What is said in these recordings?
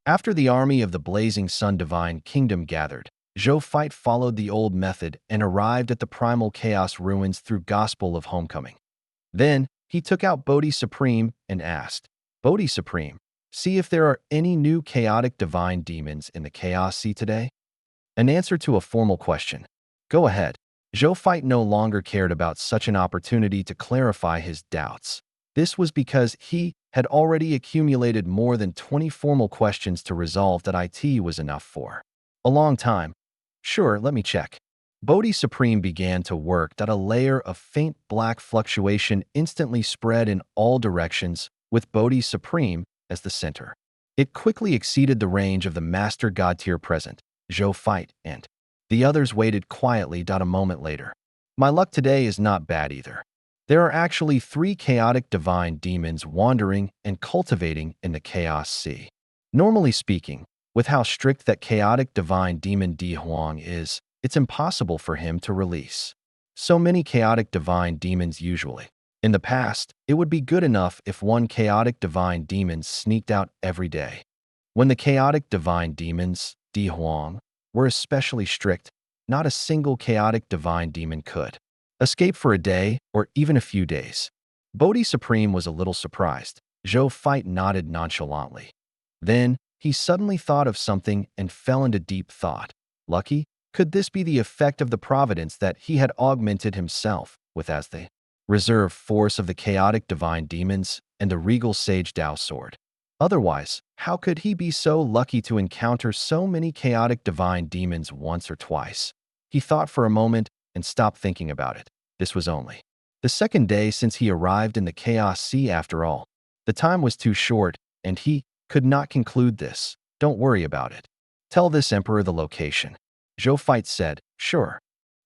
After the army of the Blazing Sun Divine Kingdom gathered, Zhou Fight followed the old method and arrived at the primal chaos ruins through Gospel of Homecoming. Then, he took out Bodhi Supreme and asked, Bodhi Supreme, see if there are any new chaotic divine demons in the Chaos Sea today? An answer to a formal question. Go ahead. Zhou Fight no longer cared about such an opportunity to clarify his doubts. This was because he had already accumulated more than 20 formal questions to resolve that it was enough for a long time. Sure, let me check. Bodhi Supreme began to work that a layer of faint black fluctuation instantly spread in all directions with Bodhi Supreme as the center. It quickly exceeded the range of the Master God tier present, Zhou Fight, and the others waited quietly. A moment later. My luck today is not bad either. There are actually 3 chaotic divine demons wandering and cultivating in the Chaos Sea. Normally speaking, with how strict that chaotic divine demon Di Huang is, it's impossible for him to release so many chaotic divine demons usually. In the past, it would be good enough if one chaotic divine demon sneaked out every day. When the chaotic divine demons, Di Huang, were especially strict, not a single chaotic divine demon could escape for a day or even a few days. Bodhi Supreme was a little surprised. Zhou Fight nodded nonchalantly. Then, he suddenly thought of something and fell into deep thought. Lucky? Could this be the effect of the providence that he had augmented himself with as the reserve force of the chaotic divine demons and the regal sage Dao sword? Otherwise, how could he be so lucky to encounter so many chaotic divine demons once or twice? He thought for a moment and stopped thinking about it. This was only the second day since he arrived in the Chaos Sea after all. The time was too short, and he could not conclude this. Don't worry about it. Tell this emperor the location. Zhou Fight said, sure.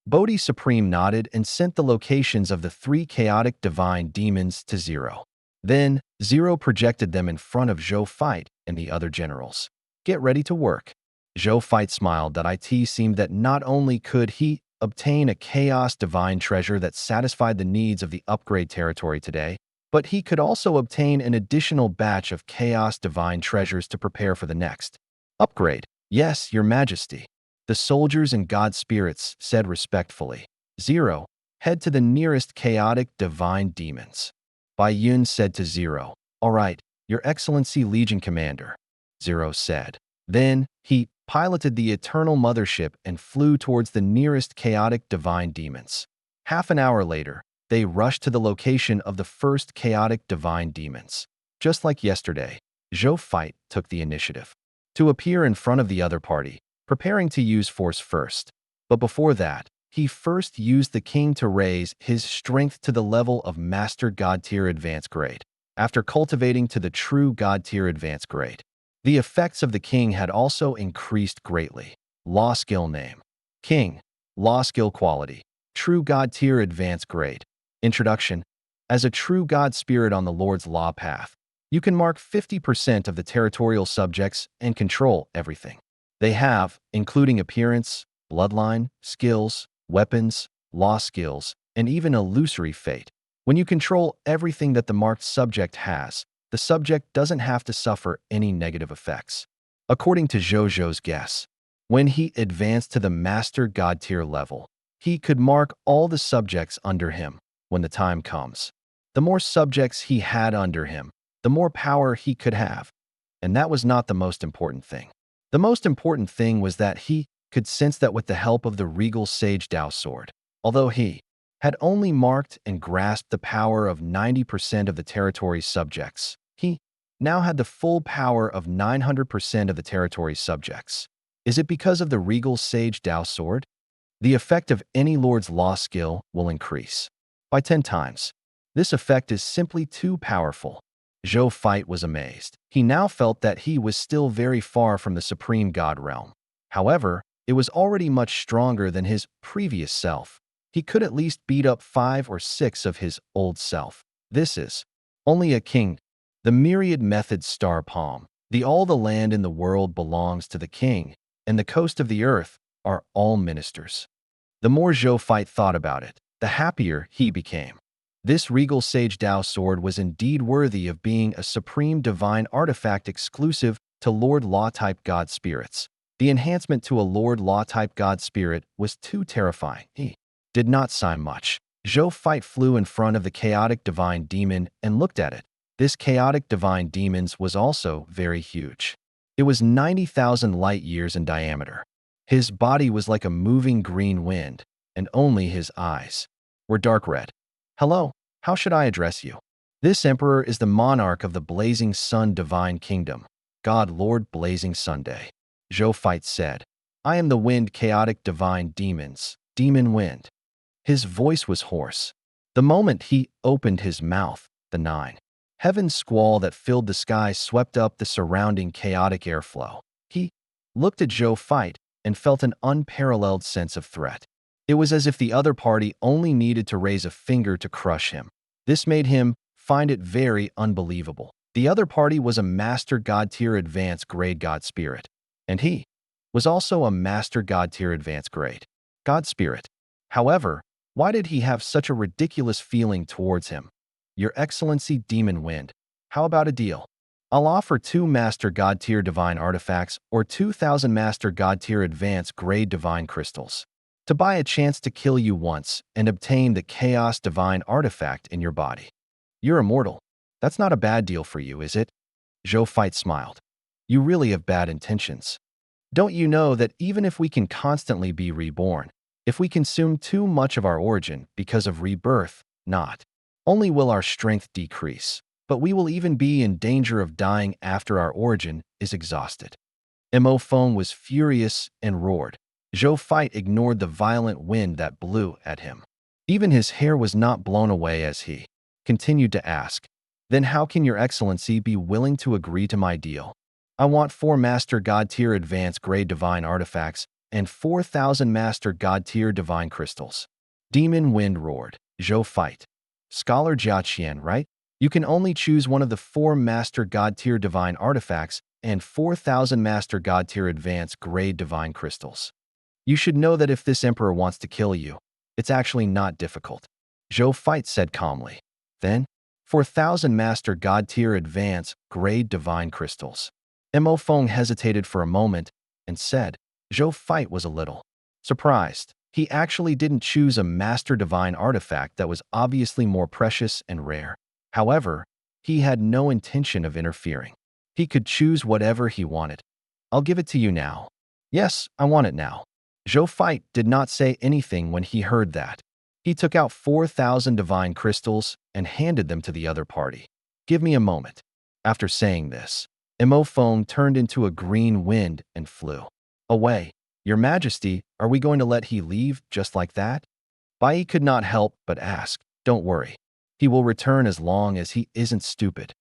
Bodhi Supreme nodded and sent the locations of the 3 chaotic divine demons to Zero. Then, Zero projected them in front of Zhou Fight and the other generals. Get ready to work. Zhou Fight smiled. It seemed that not only could he obtain a chaos divine treasure that satisfied the needs of the upgrade territory today, but he could also obtain an additional batch of chaos divine treasures to prepare for the next upgrade. Yes, your majesty. The soldiers and god spirits said respectfully. Zero, head to the nearest chaotic divine demons. Bai Yun said to Zero. All right, your excellency Legion Commander. Zero said. Then, he piloted the Eternal Mothership and flew towards the nearest chaotic divine demons. Half an hour later, they rushed to the location of the first chaotic divine demons. Just like yesterday, Zhou Fight took the initiative to appear in front of the other party, preparing to use force first. But before that, he first used the king to raise his strength to the level of Master God Tier Advanced Grade. After cultivating to the true God Tier Advanced Grade, the effects of the king had also increased greatly. Law skill name. King. Law skill quality. True God Tier Advanced Grade. Introduction. As a true God spirit on the Lord's law path, you can mark 50% of the territorial subjects and control everything they have, including appearance, bloodline, skills, weapons, law skills, and even illusory fate. When you control everything that the marked subject has, the subject doesn't have to suffer any negative effects. According to Zhou Zhou's guess, when he advanced to the Master God tier level, he could mark all the subjects under him when the time comes. The more subjects he had under him, the more power he could have. And that was not the most important thing. The most important thing was that he could sense that with the help of the regal sage Dao sword, although he had only marked and grasped the power of 90% of the territory's subjects, he now had the full power of 900% of the territory's subjects. Is it because of the regal sage Dao sword? The effect of any lord's law skill will increase by 10 times. This effect is simply too powerful. Zhou Fight was amazed. He now felt that he was still very far from the supreme god realm. However, it was already much stronger than his previous self. He could at least beat up 5 or 6 of his old self. This is only a king. The myriad methods star palm. All the land in the world belongs to the king, and the coast of the earth are all ministers. The more Zhou Fight thought about it, the happier he became. This regal Sage Dao sword was indeed worthy of being a supreme divine artifact exclusive to Lord Law-type god spirits. The enhancement to a Lord Law-type god spirit was too terrifying. He did not sigh much. Zhou Fight flew in front of the chaotic divine demon and looked at it. This chaotic divine demon's was also very huge. It was 90,000 light years in diameter. His body was like a moving green wind, and only his eyes were dark red. Hello, how should I address you? This emperor is the monarch of the Blazing Sun Divine Kingdom, God Lord Blazing Sunday. Zhou Fight said, I am the wind chaotic divine demons, demon wind. His voice was hoarse. The moment he opened his mouth, the heaven squall that filled the sky swept up the surrounding chaotic airflow. He looked at Zhou Fight and felt an unparalleled sense of threat. It was as if the other party only needed to raise a finger to crush him. This made him find it very unbelievable. The other party was a Master God Tier Advanced Grade God Spirit, and he was also a Master God Tier Advanced Grade God Spirit. However, why did he have such a ridiculous feeling towards him? Your Excellency Demon Wind, how about a deal? I'll offer 2 Master God Tier Divine Artifacts or 2,000 Master God Tier Advanced Grade Divine Crystals to buy a chance to kill you once and obtain the Chaos Divine Artifact in your body. You're immortal. That's not a bad deal for you, is it? Zhou Fight smiled. You really have bad intentions. Don't you know that even if we can constantly be reborn, if we consume too much of our origin because of rebirth, not only will our strength decrease, but we will even be in danger of dying after our origin is exhausted. Mo Feng was furious and roared. Zhou Fight ignored the violent wind that blew at him. Even his hair was not blown away as he continued to ask, Then how can your excellency be willing to agree to my deal? I want 4 Master God Tier Advanced Grade Divine Artifacts and 4,000 Master God Tier Divine Crystals. Demon Wind roared. Zhou Fight. Scholar Jiaqian, right? You can only choose one of the 4 Master God Tier Divine Artifacts and 4,000 Master God Tier Advanced Grade Divine Crystals. You should know that if this emperor wants to kill you, it's actually not difficult. Zhou Fight said calmly. Then, 4,000 Master God Tier Advanced Grade Divine Crystals. Mo Feng hesitated for a moment and said, Zhou Fight was a little surprised. He actually didn't choose a Master Divine Artifact that was obviously more precious and rare. However, he had no intention of interfering. He could choose whatever he wanted. I'll give it to you now. Yes, I want it now. Zhou Fight did not say anything when he heard that. He took out 4,000 divine crystals and handed them to the other party. Give me a moment. After saying this, Mo Feng turned into a green wind and flew away. Your Majesty, are we going to let he leave just like that? Bai could not help but ask. Don't worry. He will return as long as he isn't stupid.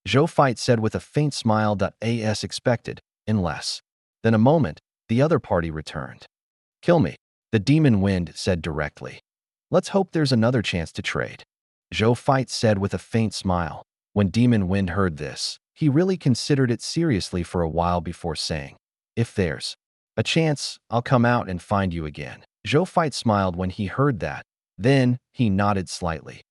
Zhou Fight said with a faint smile that as expected, in less than a moment, the other party returned. Kill me, the Demon Wind said directly. Let's hope there's another chance to trade. Zhou Fight said with a faint smile. When Demon Wind heard this, he really considered it seriously for a while before saying, If there's a chance, I'll come out and find you again. Zhou Fight smiled when he heard that. Then he nodded slightly.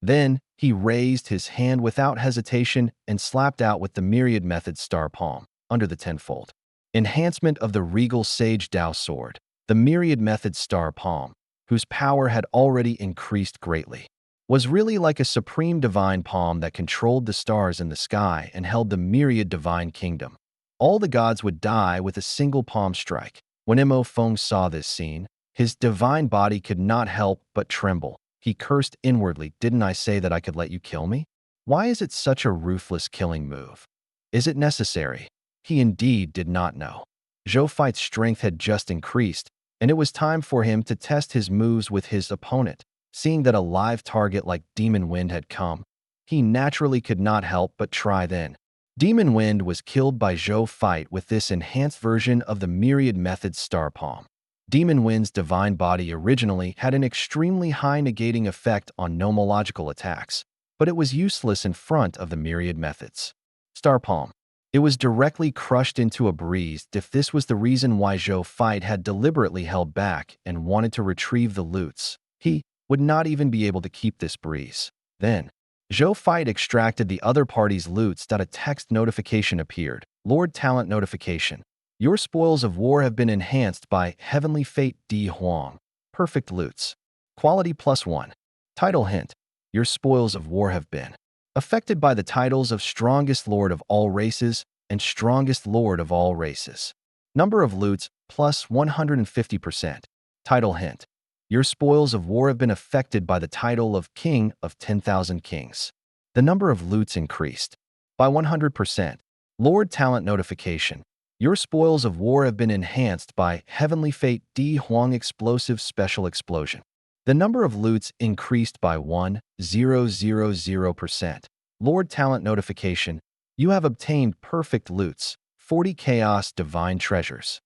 Then he raised his hand without hesitation and slapped out with the Myriad Method Star Palm under the tenfold enhancement of the Regal Sage Dao Sword. The Myriad Method Star Palm, whose power had already increased greatly, was really like a supreme divine palm that controlled the stars in the sky and held the myriad divine kingdom. All the gods would die with a single palm strike. When Mo Feng saw this scene, his divine body could not help but tremble. He cursed inwardly, Didn't I say that I could let you kill me? Why is it such a ruthless killing move? Is it necessary? He indeed did not know. Zhou Fight's strength had just increased, and it was time for him to test his moves with his opponent. Seeing that a live target like Demon Wind had come, he naturally could not help but try then. Demon Wind was killed by Zhou Fight with this enhanced version of the Myriad Method Star Palm. Demon Wind's divine body originally had an extremely high negating effect on nomological attacks, but it was useless in front of the Myriad Methods Star Palm. It was directly crushed into a breeze. If this was the reason why Zhou Fight had deliberately held back and wanted to retrieve the loots, he would not even be able to keep this breeze. Then, Zhou Fight extracted the other party's loots. A text notification appeared. Lord Talent notification. Your spoils of war have been enhanced by Heavenly Fate D. Huang. Perfect loots. Quality +1. Title hint. Your spoils of war have been affected by the titles of Strongest Lord of All Races and Strongest Lord of All Races. Number of loots plus 150%. Title hint. Your spoils of war have been affected by the title of King of 10,000 Kings. The number of loots increased by 100%. Lord Talent notification. Your spoils of war have been enhanced by Heavenly Fate D. Huang Explosive Special Explosion. The number of loots increased by 1000%. Lord Talent notification. You have obtained perfect loots, 40 Chaos Divine Treasures.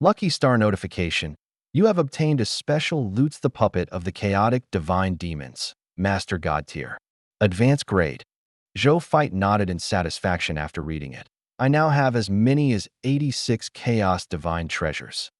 Lucky Star notification. You have obtained a special loots the puppet of the chaotic divine demons, Master God tier. Advanced grade. Zhou Fight nodded in satisfaction after reading it. I now have as many as 86 Chaos Divine Treasures.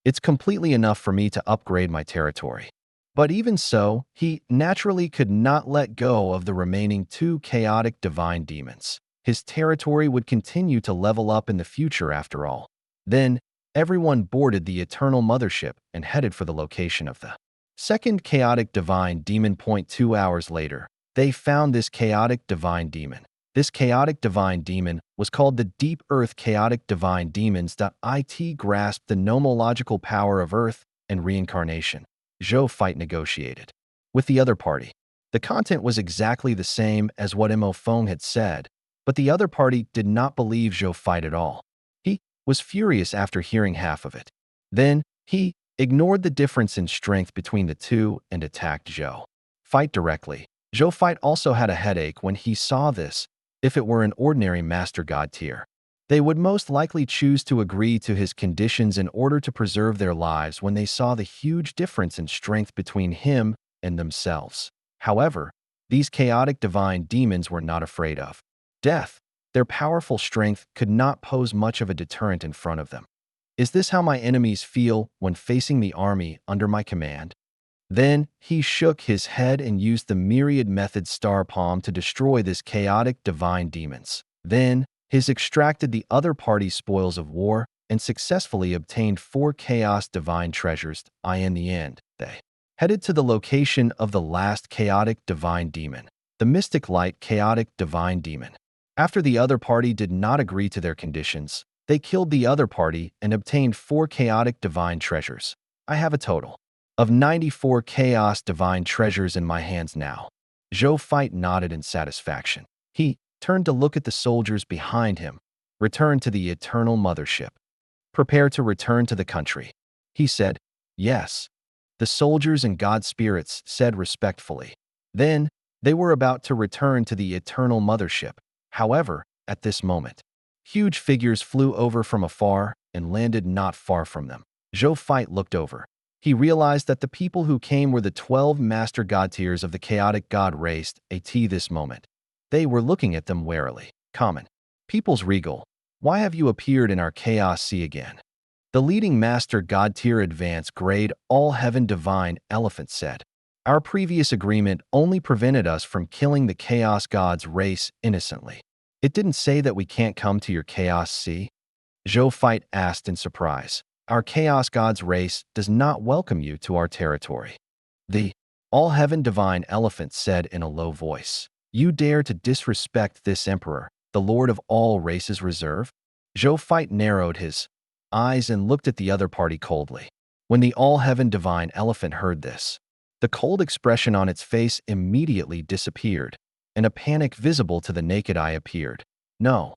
It's completely enough for me to upgrade my territory. But even so, he naturally could not let go of the remaining 2 chaotic divine demons. His territory would continue to level up in the future after all. Then, everyone boarded the Eternal Mothership and headed for the location of the second chaotic divine demon. 2 hours later, they found this chaotic divine demon. This chaotic divine demon was called the Deep Earth Chaotic Divine Demons. It grasped the nomological power of Earth and reincarnation. Zhou Fight negotiated with the other party. The content was exactly the same as what Mo Feng had said, but the other party did not believe Zhou Fight at all. He was furious after hearing half of it. Then, he ignored the difference in strength between the two and attacked Zhou Fight directly. Zhou Fight also had a headache when he saw this. If it were an ordinary Master God tier, they would most likely choose to agree to his conditions in order to preserve their lives when they saw the huge difference in strength between him and themselves. However, these chaotic divine demons were not afraid of death. Their powerful strength could not pose much of a deterrent in front of them. Is this how my enemies feel when facing the army under my command? Then he shook his head and used the myriad method Star Palm to destroy this chaotic divine demons. Then, his extracted the other party's spoils of war and successfully obtained 4 chaos divine treasures. In the end, they headed to the location of the last chaotic divine demon, the mystic light chaotic divine demon. After the other party did not agree to their conditions, they killed the other party and obtained 4 chaotic divine treasures. I have a total of 94 chaos divine treasures in my hands now. Zhou Fight nodded in satisfaction. He turned to look at the soldiers behind him. Return to the Eternal Mothership. Prepare to return to the country. He said, yes. The soldiers and god spirits said respectfully. Then, they were about to return to the Eternal Mothership. However, at this moment, huge figures flew over from afar and landed not far from them. Zhou Fight looked over. He realized that the people who came were the 12 master god tiers of the chaotic god race. At this moment, they were looking at them warily. Common. People's Regal. Why have you appeared in our Chaos Sea again? The leading master god tier advanced grade all heaven divine elephant said. Our previous agreement only prevented us from killing the chaos god's race innocently. It didn't say that we can't come to your Chaos Sea? Zhou Fight asked in surprise. Our Chaos God's race does not welcome you to our territory. The all-heaven divine elephant said in a low voice. You dare to disrespect this emperor, the lord of all races reserve? Zhou Fight narrowed his eyes and looked at the other party coldly. When the all-heaven divine elephant heard this, the cold expression on its face immediately disappeared, and a panic visible to the naked eye appeared. No,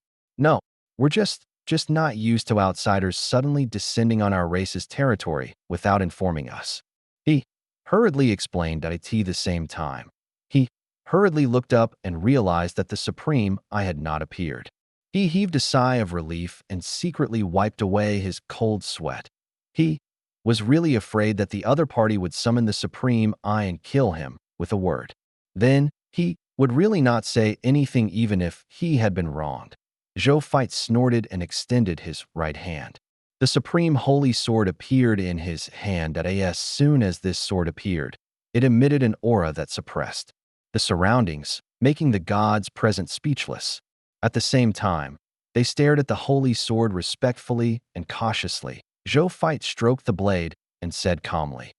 we're just not used to outsiders suddenly descending on our race's territory without informing us. He hurriedly explained at the same time. He hurriedly looked up and realized that the Supreme I had not appeared. He heaved a sigh of relief and secretly wiped away his cold sweat. He was really afraid that the other party would summon the Supreme I and kill him with a word. Then he would really not say anything even if he had been wronged. Zhou Fight snorted and extended his right hand. The supreme holy sword appeared in his hand. As soon as this sword appeared, It emitted an aura that suppressed the surroundings, making the gods present speechless. At the same time, they stared at the holy sword respectfully and cautiously. Zhou Fight stroked the blade and said calmly,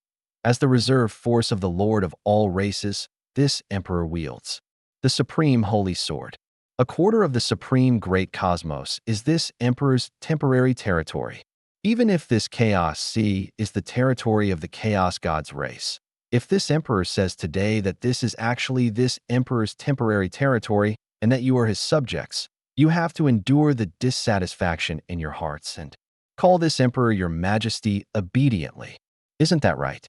"As the reserve force of the Lord of all races, this emperor wields the supreme holy sword. A quarter of the supreme great cosmos is this emperor's temporary territory. Even if this chaos sea is the territory of the chaos god's race. If this emperor says today that this is actually this emperor's temporary territory and that you are his subjects, you have to endure the dissatisfaction in your hearts and call this emperor your majesty obediently. Isn't that right?"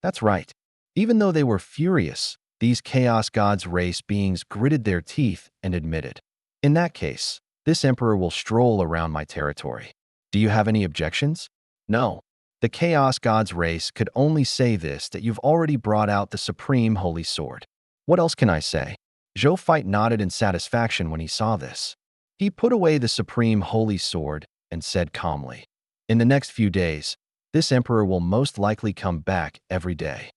That's right. Even though they were furious, these chaos gods race beings gritted their teeth and admitted, "In that case, this emperor will stroll around my territory. Do you have any objections?" No. The chaos gods race could only say this, that you've already brought out the supreme holy sword. What else can I say? Zhou Fight nodded in satisfaction when he saw this. He put away the supreme holy sword and said calmly, "In the next few days, this emperor will most likely come back every day.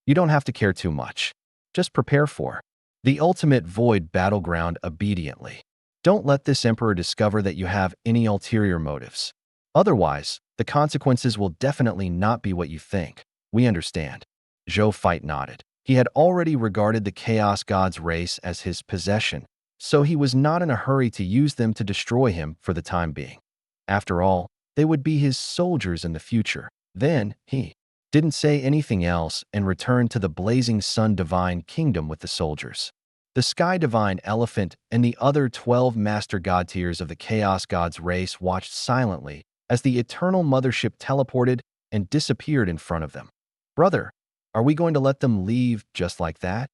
You don't have to care too much. Just prepare for the ultimate void battleground obediently. Don't let this emperor discover that you have any ulterior motives. Otherwise, the consequences will definitely not be what you think. We understand." Zhou Fight nodded. He had already regarded the Chaos God's race as his possession, so he was not in a hurry to use them to destroy him for the time being. After all, they would be his soldiers in the future. Then, he didn't say anything else and returned to the blazing sun divine kingdom with the soldiers. The sky divine elephant and the other 12 master god tiers of the Chaos God's race watched silently as the eternal mothership teleported and disappeared in front of them. "Brother, are we going to let them leave just like that?"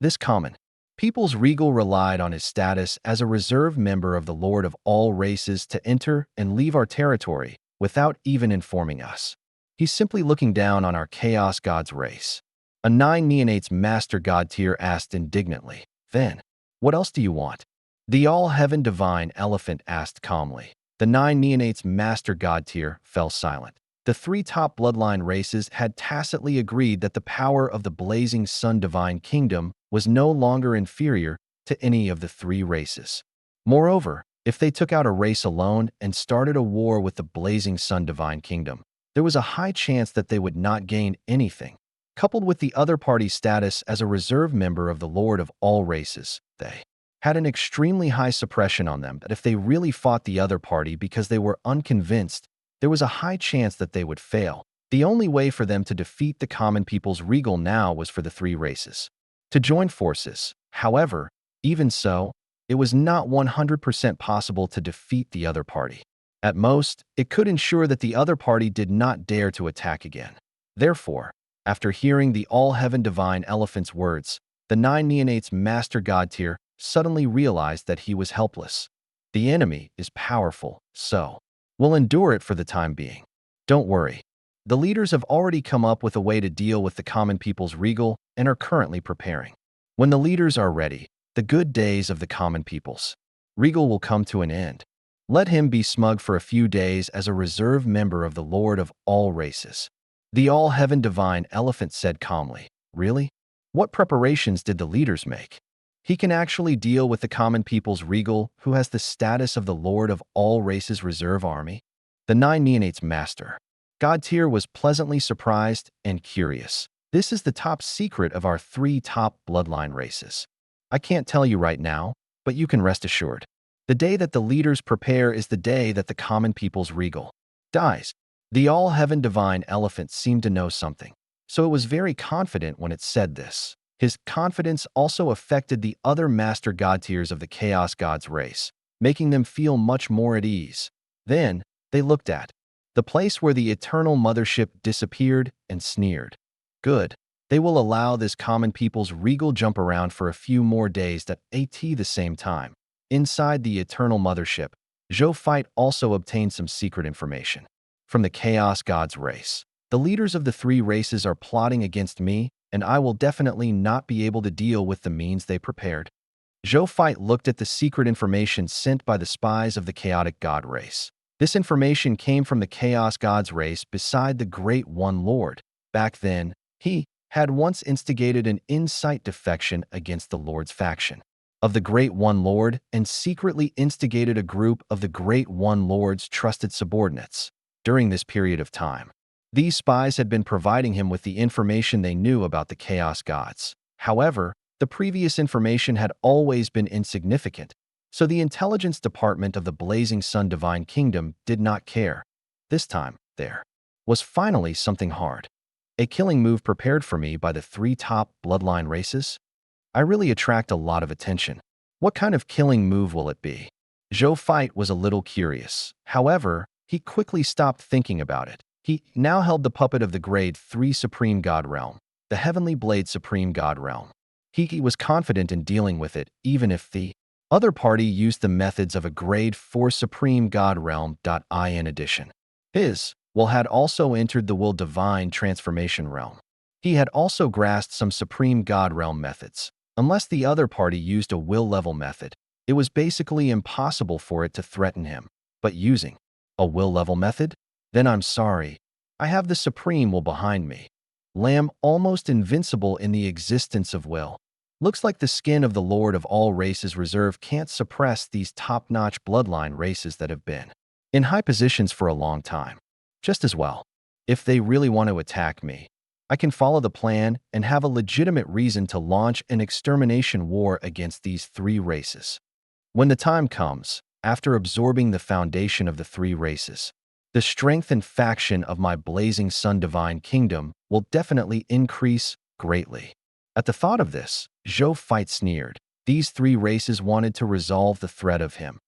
This common people's regal relied on his status as a reserve member of the Lord of all races to enter and leave our territory without even informing us. He's simply looking down on our Chaos God's race. A 9 neonates master god tier asked indignantly. Then, what else do you want? The all-heaven divine elephant asked calmly. The 9 neonates master god tier fell silent. The 3 top bloodline races had tacitly agreed that the power of the blazing sun divine kingdom was no longer inferior to any of the 3 races. Moreover, if they took out a race alone and started a war with the blazing sun divine kingdom, there was a high chance that they would not gain anything. Coupled with the other party's status as a reserve member of the Lord of all races, they had an extremely high suppression on them that if they really fought the other party because they were unconvinced, there was a high chance that they would fail. The only way for them to defeat the common people's regal now was for the 3 races to join forces. However, even so, it was not 100% possible to defeat the other party. At most, it could ensure that the other party did not dare to attack again. Therefore, after hearing the all-heaven divine elephant's words, the 9 neonates master god tier suddenly realized that he was helpless. The enemy is powerful, so we'll endure it for the time being. Don't worry. The leaders have already come up with a way to deal with the common people's regal and are currently preparing. When the leaders are ready, the good days of the common people's regal will come to an end. Let him be smug for a few days as a reserve member of the Lord of all races. The all-heaven divine elephant said calmly. Really? What preparations did the leaders make? He can actually deal with the common people's regal who has the status of the Lord of all races reserve army? The 9 neonates master god tier was pleasantly surprised and curious. This is the top secret of our 3 top bloodline races. I can't tell you right now, but you can rest assured. The day that the leaders prepare is the day that the common people's regal dies. The all-heaven divine elephant seemed to know something, so it was very confident when it said this. His confidence also affected the other master god tiers of the Chaos God's race, making them feel much more at ease. Then, they looked at the place where the eternal mothership disappeared and sneered. Good. They will allow this common people's regal jump around for a few more days at the same time. Inside the eternal mothership, Zhou Fight also obtained some secret information from the Chaos God's race. The leaders of the 3 races are plotting against me, and I will definitely not be able to deal with the means they prepared. Zhou Fight looked at the secret information sent by the spies of the chaotic god race. This information came from the Chaos God's race beside the Great One Lord. Back then, he had once instigated an insight defection against the Lord's faction of the Great One Lord and secretly instigated a group of the Great One Lord's trusted subordinates. During this period of time, these spies had been providing him with the information they knew about the Chaos Gods. However, the previous information had always been insignificant, so the intelligence department of the Blazing Sun Divine Kingdom did not care. This time, there was finally something hard. A killing move prepared for me by the 3 top bloodline races? I really attract a lot of attention. What kind of killing move will it be? Zhou Fight was a little curious. However, he quickly stopped thinking about it. He now held the puppet of the Grade 3 Supreme God Realm, the Heavenly Blade Supreme God Realm. He was confident in dealing with it, even if the other party used the methods of a Grade 4 Supreme God Realm. In addition, his will had also entered the Will Divine Transformation Realm. He had also grasped some Supreme God Realm methods. Unless the other party used a will level method, it was basically impossible for it to threaten him. But using a will level method? Then I'm sorry. I have the Supreme Will behind me. Lamb almost invincible in the existence of will. Looks like the skin of the Lord of all races reserve can't suppress these top-notch bloodline races that have been in high positions for a long time. Just as well. If they really want to attack me, I can follow the plan and have a legitimate reason to launch an extermination war against these 3 races. When the time comes, after absorbing the foundation of the 3 races, the strength and faction of my Blazing Sun Divine Kingdom will definitely increase greatly. At the thought of this, Zhou Fight sneered. These 3 races wanted to resolve the threat of him.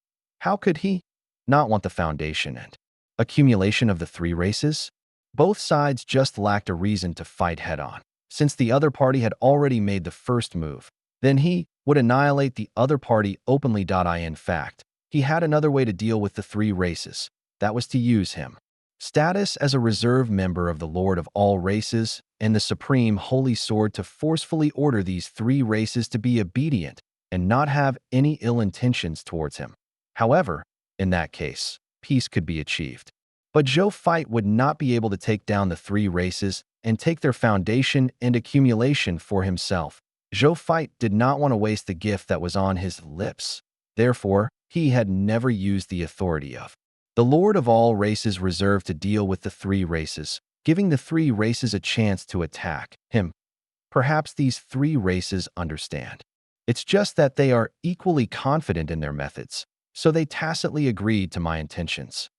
How could he not want the foundation and accumulation of the 3 races? Both sides just lacked a reason to fight head-on. Since the other party had already made the first move, then he would annihilate the other party openly. In fact, he had another way to deal with the 3 races. That was to use him status as a reserve member of the Lord of all races and the Supreme Holy Sword to forcefully order these 3 races to be obedient and not have any ill intentions towards him. However, in that case, peace could be achieved. But Zhou Fight would not be able to take down the 3 races and take their foundation and accumulation for himself. Zhou Fight did not want to waste the gift that was on his lips. Therefore, he had never used the authority of the Lord of all races reserved to deal with the 3 races, giving the 3 races a chance to attack him. Perhaps these 3 races understand. It's just that they are equally confident in their methods, so they tacitly agreed to my intentions.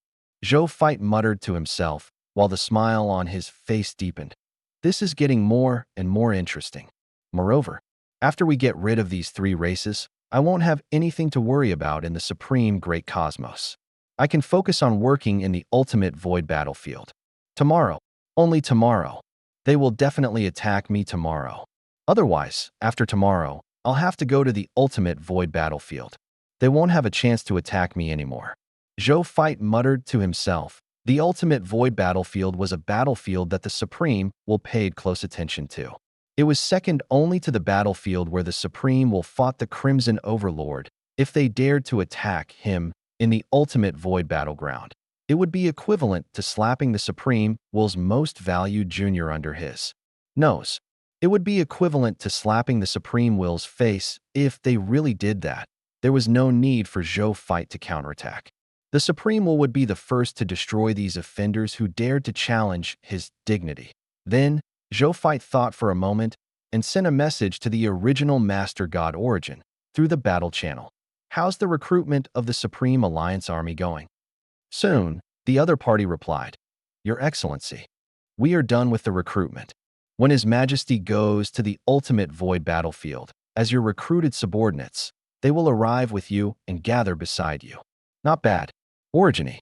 Zhou Fight muttered to himself, while the smile on his face deepened. This is getting more and more interesting. Moreover, after we get rid of these 3 races, I won't have anything to worry about in the Supreme Great Cosmos. I can focus on working in the ultimate void battlefield. Tomorrow, only tomorrow. They will definitely attack me tomorrow. Otherwise, after tomorrow, I'll have to go to the ultimate void battlefield. They won't have a chance to attack me anymore. Zhou Fight muttered to himself. The ultimate void battlefield was a battlefield that the Supreme Will paid close attention to. It was second only to the battlefield where the Supreme Will fought the Crimson Overlord. If they dared to attack him in the ultimate void battleground, it would be equivalent to slapping the Supreme Will's most valued junior under his nose. It would be equivalent to slapping the Supreme Will's face. If they really did that, there was no need for Zhou Fight to counterattack. The Supreme Will would be the first to destroy these offenders who dared to challenge his dignity. Then, Zhou Fight thought for a moment and sent a message to the original Master God Origin through the battle channel. How's the recruitment of the Supreme Alliance Army going? Soon, the other party replied, Your Excellency, we are done with the recruitment. When His Majesty goes to the ultimate void battlefield, as your recruited subordinates, they will arrive with you and gather beside you. Not bad. Origin.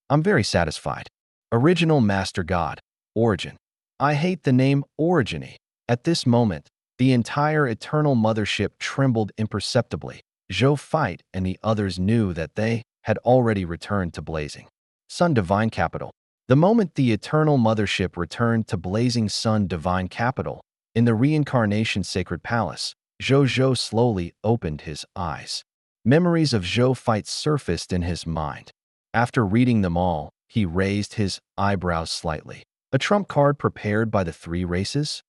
I'm very satisfied. Original Master God, Origin. I hate the name Origin. At this moment, the entire Eternal Mothership trembled imperceptibly. Zhou Fight and the others knew that they had already returned to Blazing Sun Divine Capital. The moment the Eternal Mothership returned to Blazing Sun Divine Capital, in the Reincarnation Sacred Palace, Zhou Zhou slowly opened his eyes. Memories of Zhou Fight surfaced in his mind. After reading them all, he raised his eyebrows slightly. A trump card prepared by the 3 races?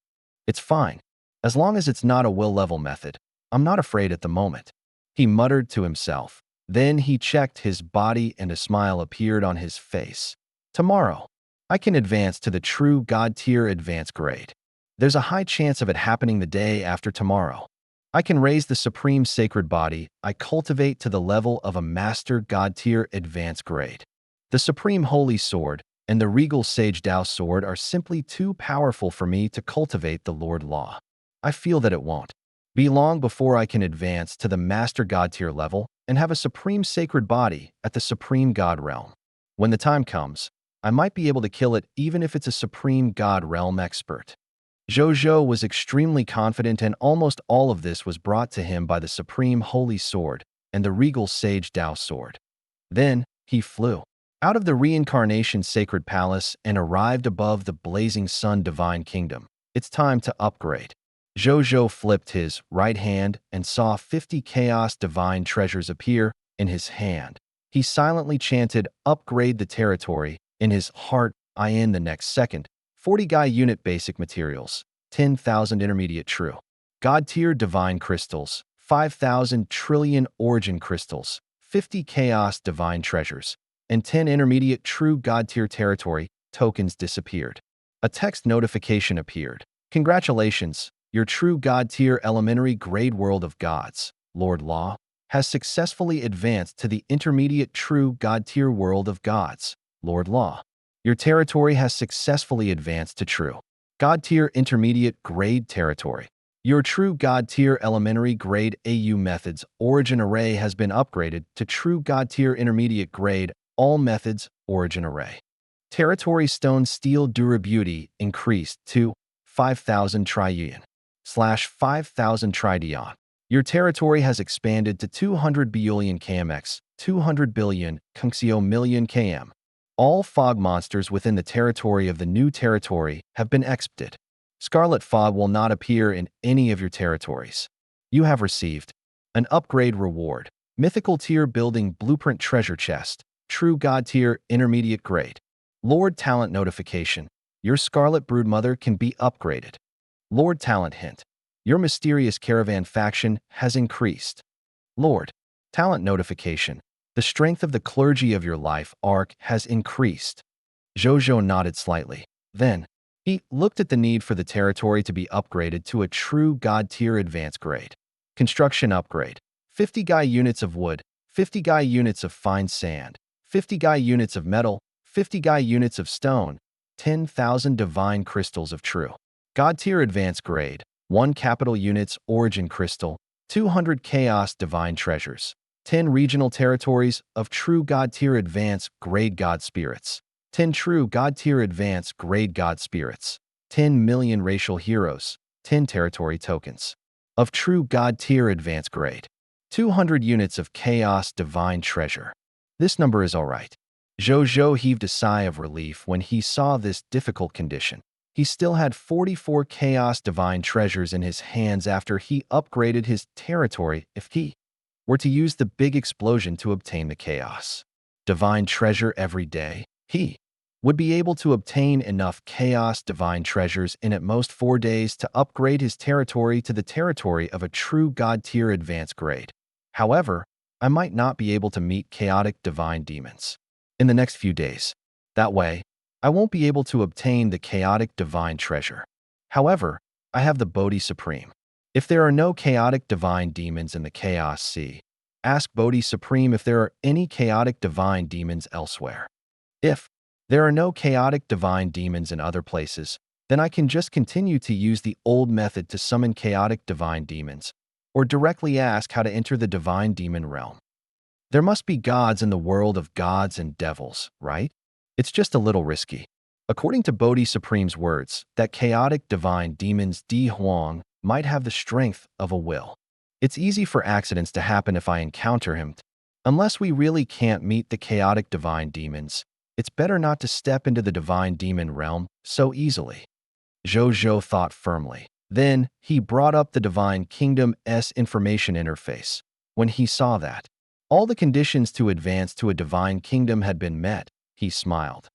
It's fine. As long as it's not a will-level method, I'm not afraid at the moment. He muttered to himself. Then he checked his body and a smile appeared on his face. Tomorrow, I can advance to the true God tier advanced grade. There's a high chance of it happening the day after tomorrow. I can raise the supreme sacred body I cultivate to the level of a master God tier advanced grade. The supreme holy sword and the regal sage Dao sword are simply too powerful for me to cultivate the Lord Law. I feel that it won't be long before I can advance to the master God tier level and have a supreme sacred body at the supreme God realm. When the time comes, I might be able to kill it even if it's a supreme God realm expert. Zhou Zhou was extremely confident, and almost all of this was brought to him by the supreme holy sword and the regal sage Dao sword. Then he flew out of the reincarnation sacred palace and arrived above the blazing sun divine kingdom. It's time to upgrade. Zhou Zhou flipped his right hand and saw 50 chaos divine treasures appear in his hand. He silently chanted, "Upgrade the territory," in his heart. In the next second, 40 Guy unit basic materials, 10,000 intermediate true God tier divine crystals, 5,000 trillion origin crystals, 50 chaos divine treasures, and 10 intermediate true God tier territory tokens disappeared. A text notification appeared. Congratulations, your true God tier elementary grade world of gods, Lord Law, has successfully advanced to the intermediate true God tier world of gods, Lord Law. Your territory has successfully advanced to true God tier intermediate grade territory. Your true God tier elementary grade AU methods origin array has been upgraded to true God tier intermediate grade all methods origin array. Territory stone steel durability increased to 5,000 trillion / 5,000 trillion. Your territory has expanded to 200 billion kmx, 200 billion kunxio million km. All fog monsters within the territory of the new territory have been expiated. Scarlet fog will not appear in any of your territories. You have received an upgrade reward. Mythical tier building blueprint treasure chest. True God tier intermediate grade. Lord Talent notification. Your Scarlet Broodmother can be upgraded. Lord Talent hint. Your mysterious caravan faction has increased. Lord Talent notification. The strength of the clergy of your life arc has increased. Zhou Zhou nodded slightly. Then, he looked at the need for the territory to be upgraded to a true God tier advanced grade. Construction upgrade. 50 Guy units of wood, 50 Guy units of fine sand, 50 Guy units of metal, 50 Guy units of stone, 10,000 divine crystals of true God tier advanced grade, 1 capital units origin crystal, 200 chaos divine treasures, 10 regional territories of true God tier advanced grade God spirits, 10 true God tier advanced grade God spirits, 10 million racial heroes, 10 territory tokens of true God tier advanced grade, 200 units of chaos divine treasure. This number is all right. Zhou Zhou heaved a sigh of relief when he saw this difficult condition. He still had 44 chaos divine treasures in his hands after he upgraded his territory. If he were to use the big explosion to obtain the chaos divine treasure every day, he would be able to obtain enough chaos divine treasures in at most 4 days to upgrade his territory to the territory of a true God tier advanced grade. However, I might not be able to meet chaotic divine demons in the next few days. That way, I won't be able to obtain the chaotic divine treasure. However, I have the Bodhi Supreme. If there are no chaotic divine demons in the Chaos Sea, ask Bodhi Supreme if there are any chaotic divine demons elsewhere. If there are no chaotic divine demons in other places, then I can just continue to use the old method to summon chaotic divine demons, or directly ask how to enter the divine demon realm. There must be gods in the world of gods and devils, right? It's just a little risky. According to Bodhi Supreme's words, that chaotic divine demons Di Huang might have the strength of a will. It's easy for accidents to happen if I encounter him. Unless we really can't meet the chaotic divine demons, it's better not to step into the divine demon realm so easily. Zhou Zhou thought firmly. Then, he brought up the Divine Kingdom's information interface. When he saw that all the conditions to advance to a divine kingdom had been met, he smiled.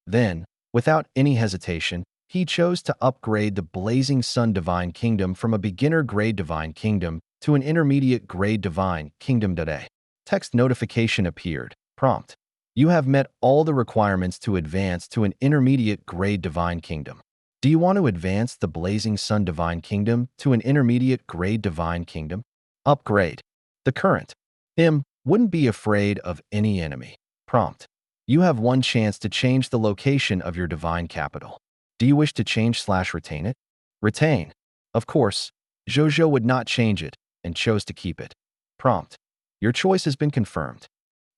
Then, without any hesitation, he chose to upgrade the Blazing Sun Divine Kingdom from a beginner-grade Divine Kingdom to an intermediate-grade Divine Kingdom today. Text notification appeared. Prompt: you have met all the requirements to advance to an intermediate-grade Divine Kingdom. Do you want to advance the Blazing Sun Divine Kingdom to an intermediate-grade Divine Kingdom? Upgrade. The current wouldn't be afraid of any enemy. Prompt: you have one chance to change the location of your divine capital. Do you wish to change/retain it? Retain. Of course, Zhou Zhou would not change it and chose to keep it. Prompt: your choice has been confirmed.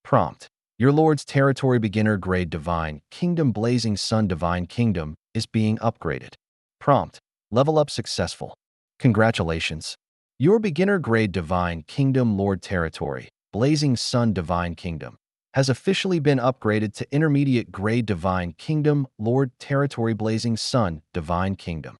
Prompt: your Lord's Territory Beginner Grade Divine Kingdom Blazing Sun Divine Kingdom is being upgraded. Prompt: level up successful. Congratulations. Your Beginner Grade Divine Kingdom Lord Territory Blazing Sun Divine Kingdom has officially been upgraded to Intermediate Grade Divine Kingdom Lord Territory Blazing Sun Divine Kingdom.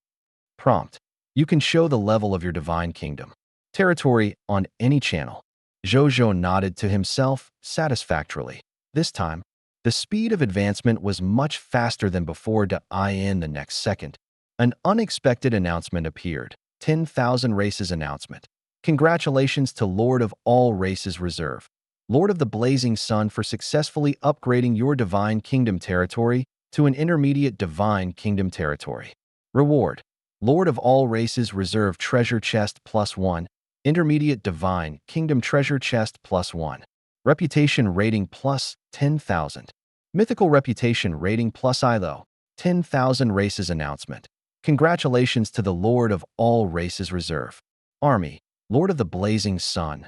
Prompt: you can show the level of your Divine Kingdom territory on any channel. Zhou Zhou nodded to himself satisfactorily. This time, the speed of advancement was much faster than before. In the next second, an unexpected announcement appeared. 10,000 Races announcement. Congratulations to Lord of all Races Reserve, Lord of the Blazing Sun, for successfully upgrading your Divine Kingdom territory to an intermediate Divine Kingdom territory. Reward: Lord of all Races Reserve Treasure Chest +1, Intermediate Divine Kingdom Treasure Chest +1. Reputation Rating plus 10,000. Mythical Reputation Rating plus ILO 10,000 Races announcement. Congratulations to the Lord of all Races Reserve Army, Lord of the Blazing Sun.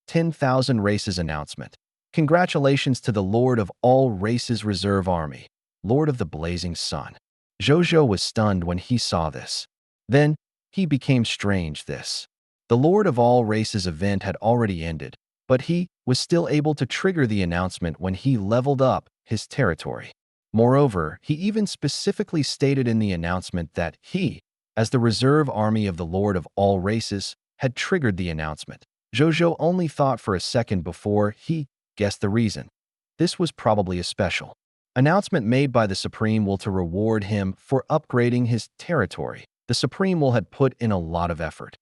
10,000 Races announcement. Congratulations to the Lord of all Races Reserve Army, Lord of the Blazing Sun. Zhou Zhou was stunned when he saw this. Then, he became strange. The Lord of all Races event had already ended, but he was still able to trigger the announcement when he leveled up his territory. Moreover, he even specifically stated in the announcement that he, as the reserve army of the Lord of all Races, had triggered the announcement. Zhou Zhou only thought for a second before he guessed the reason. This was probably a special announcement made by the Supreme Will to reward him for upgrading his territory. The Supreme Will had put in a lot of effort.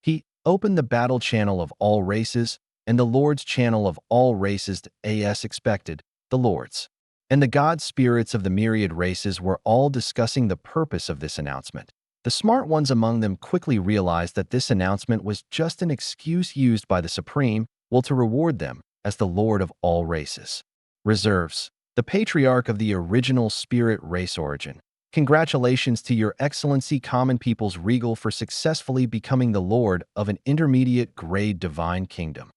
He opened the battle channel of all races and the Lord's channel of all races as expected. The Lords and the God spirits of the myriad races were all discussing the purpose of this announcement. The smart ones among them quickly realized that this announcement was just an excuse used by the Supreme Will to reward them as the Lord of all races. Reserves. The Patriarch of the original Spirit Race Origin. Congratulations to Your Excellency Common People's Regal for successfully becoming the Lord of an intermediate grade Divine Kingdom.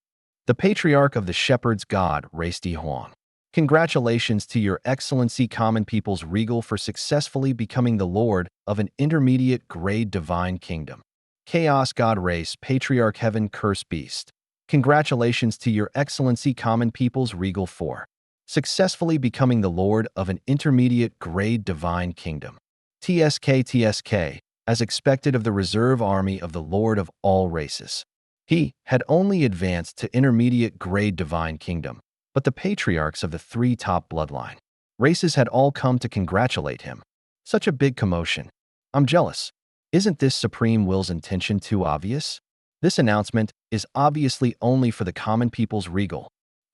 The Patriarch of the Shepherd's God Race Di Huang. Congratulations to Your Excellency Common People's Regal for successfully becoming the Lord of an intermediate grade Divine Kingdom. Chaos God Race Patriarch Heaven Curse Beast. Congratulations to Your Excellency Common People's Regal for successfully becoming the Lord of an intermediate grade Divine Kingdom. TSK, as expected of the reserve army of the Lord of all races. He had only advanced to intermediate grade Divine Kingdom, but the patriarchs of the three top bloodline races had all come to congratulate him. Such a big commotion. I'm jealous. Isn't this Supreme Will's intention too obvious? This announcement is obviously only for the Common People's Regal.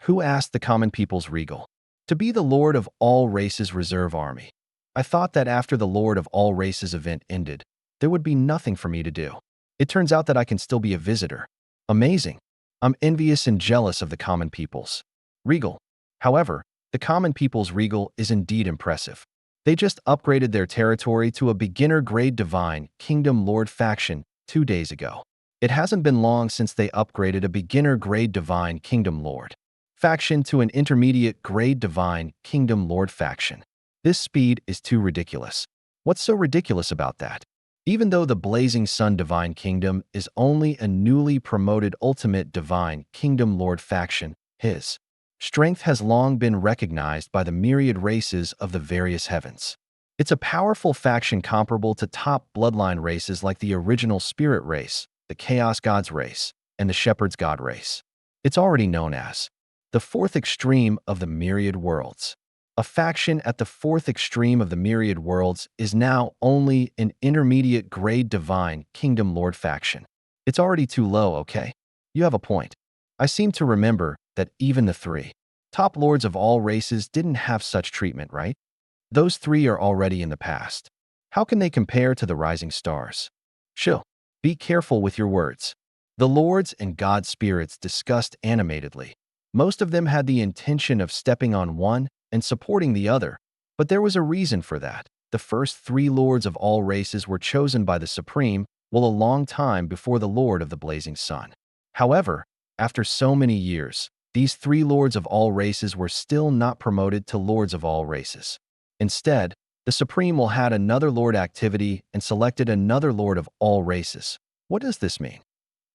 Who asked the Common People's Regal to be the Lord of all Races Reserve Army? I thought that after the Lord of all Races event ended, there would be nothing for me to do. It turns out that I can still be a visitor. Amazing. I'm envious and jealous of the Common People's Regal. However, the Common People's Regal is indeed impressive. They just upgraded their territory to a beginner-grade Divine Kingdom Lord faction 2 days ago. It hasn't been long since they upgraded a beginner-grade Divine Kingdom Lord faction to an intermediate-grade Divine Kingdom Lord faction. This speed is too ridiculous. What's so ridiculous about that? Even though the Blazing Sun Divine Kingdom is only a newly promoted Ultimate Divine Kingdom Lord faction, his strength has long been recognized by the myriad races of the various heavens. It's a powerful faction comparable to top bloodline races like the original Spirit Race, the Chaos Gods Race, and the Shepherd's God Race. It's already known as the fourth extreme of the myriad worlds. A faction at the fourth extreme of the myriad worlds is now only an intermediate grade divine kingdom lord faction. It's already too low, okay? You have a point. I seem to remember that even the three top lords of all races didn't have such treatment, right? Those three are already in the past. How can they compare to the rising stars? Chill. Be careful with your words. The lords and god spirits discussed animatedly. Most of them had the intention of stepping on one and supporting the other, but there was a reason for that. The first three lords of all races were chosen by the Supreme, well, a long time before the Lord of the Blazing Sun. However, after so many years, these three lords of all races were still not promoted to lords of all races. Instead, the Supreme will had another lord activity and selected another lord of all races. What does this mean?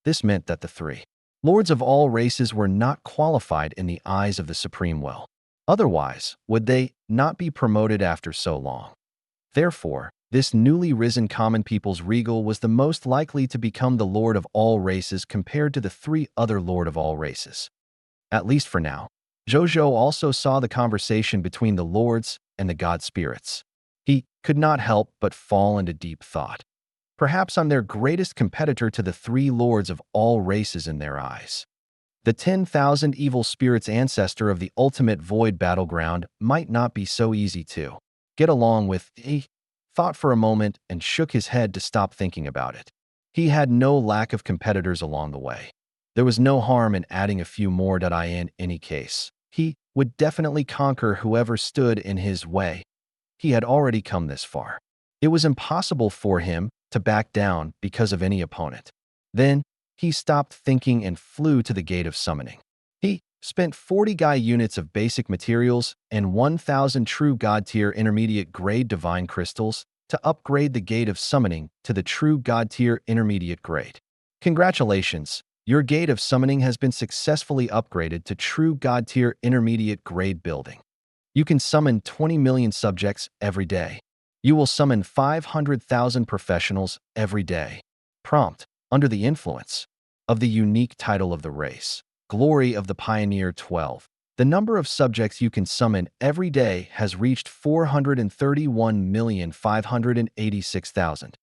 This meant that the three lords of all races were not qualified in the eyes of the Supreme will. Otherwise, would they not be promoted after so long? Therefore, this newly risen common people's regal was the most likely to become the lord of all races compared to the three other lord of all races. At least for now. Zhou Zhou also saw the conversation between the lords and the god spirits. He could not help but fall into deep thought. Perhaps I'm their greatest competitor to the three lords of all races in their eyes. The 10,000 evil spirits ancestor of the ultimate void battleground might not be so easy to get along with. He thought for a moment and shook his head to stop thinking about it. He had no lack of competitors along the way. There was no harm in adding a few more in any case. He would definitely conquer whoever stood in his way. He had already come this far. It was impossible for him to back down because of any opponent. Then, he stopped thinking and flew to the gate of summoning. He spent 40 Guy units of basic materials and 1,000 true God-tier intermediate grade divine crystals to upgrade the gate of summoning to the true God-tier intermediate grade. Congratulations! Your gate of summoning has been successfully upgraded to true God-tier intermediate grade building. You can summon 20 million subjects every day. You will summon 500,000 professionals every day. Prompt: under the influence of the unique title of the race, Glory of the Pioneer 12. The number of subjects you can summon every day has reached 431,586,000.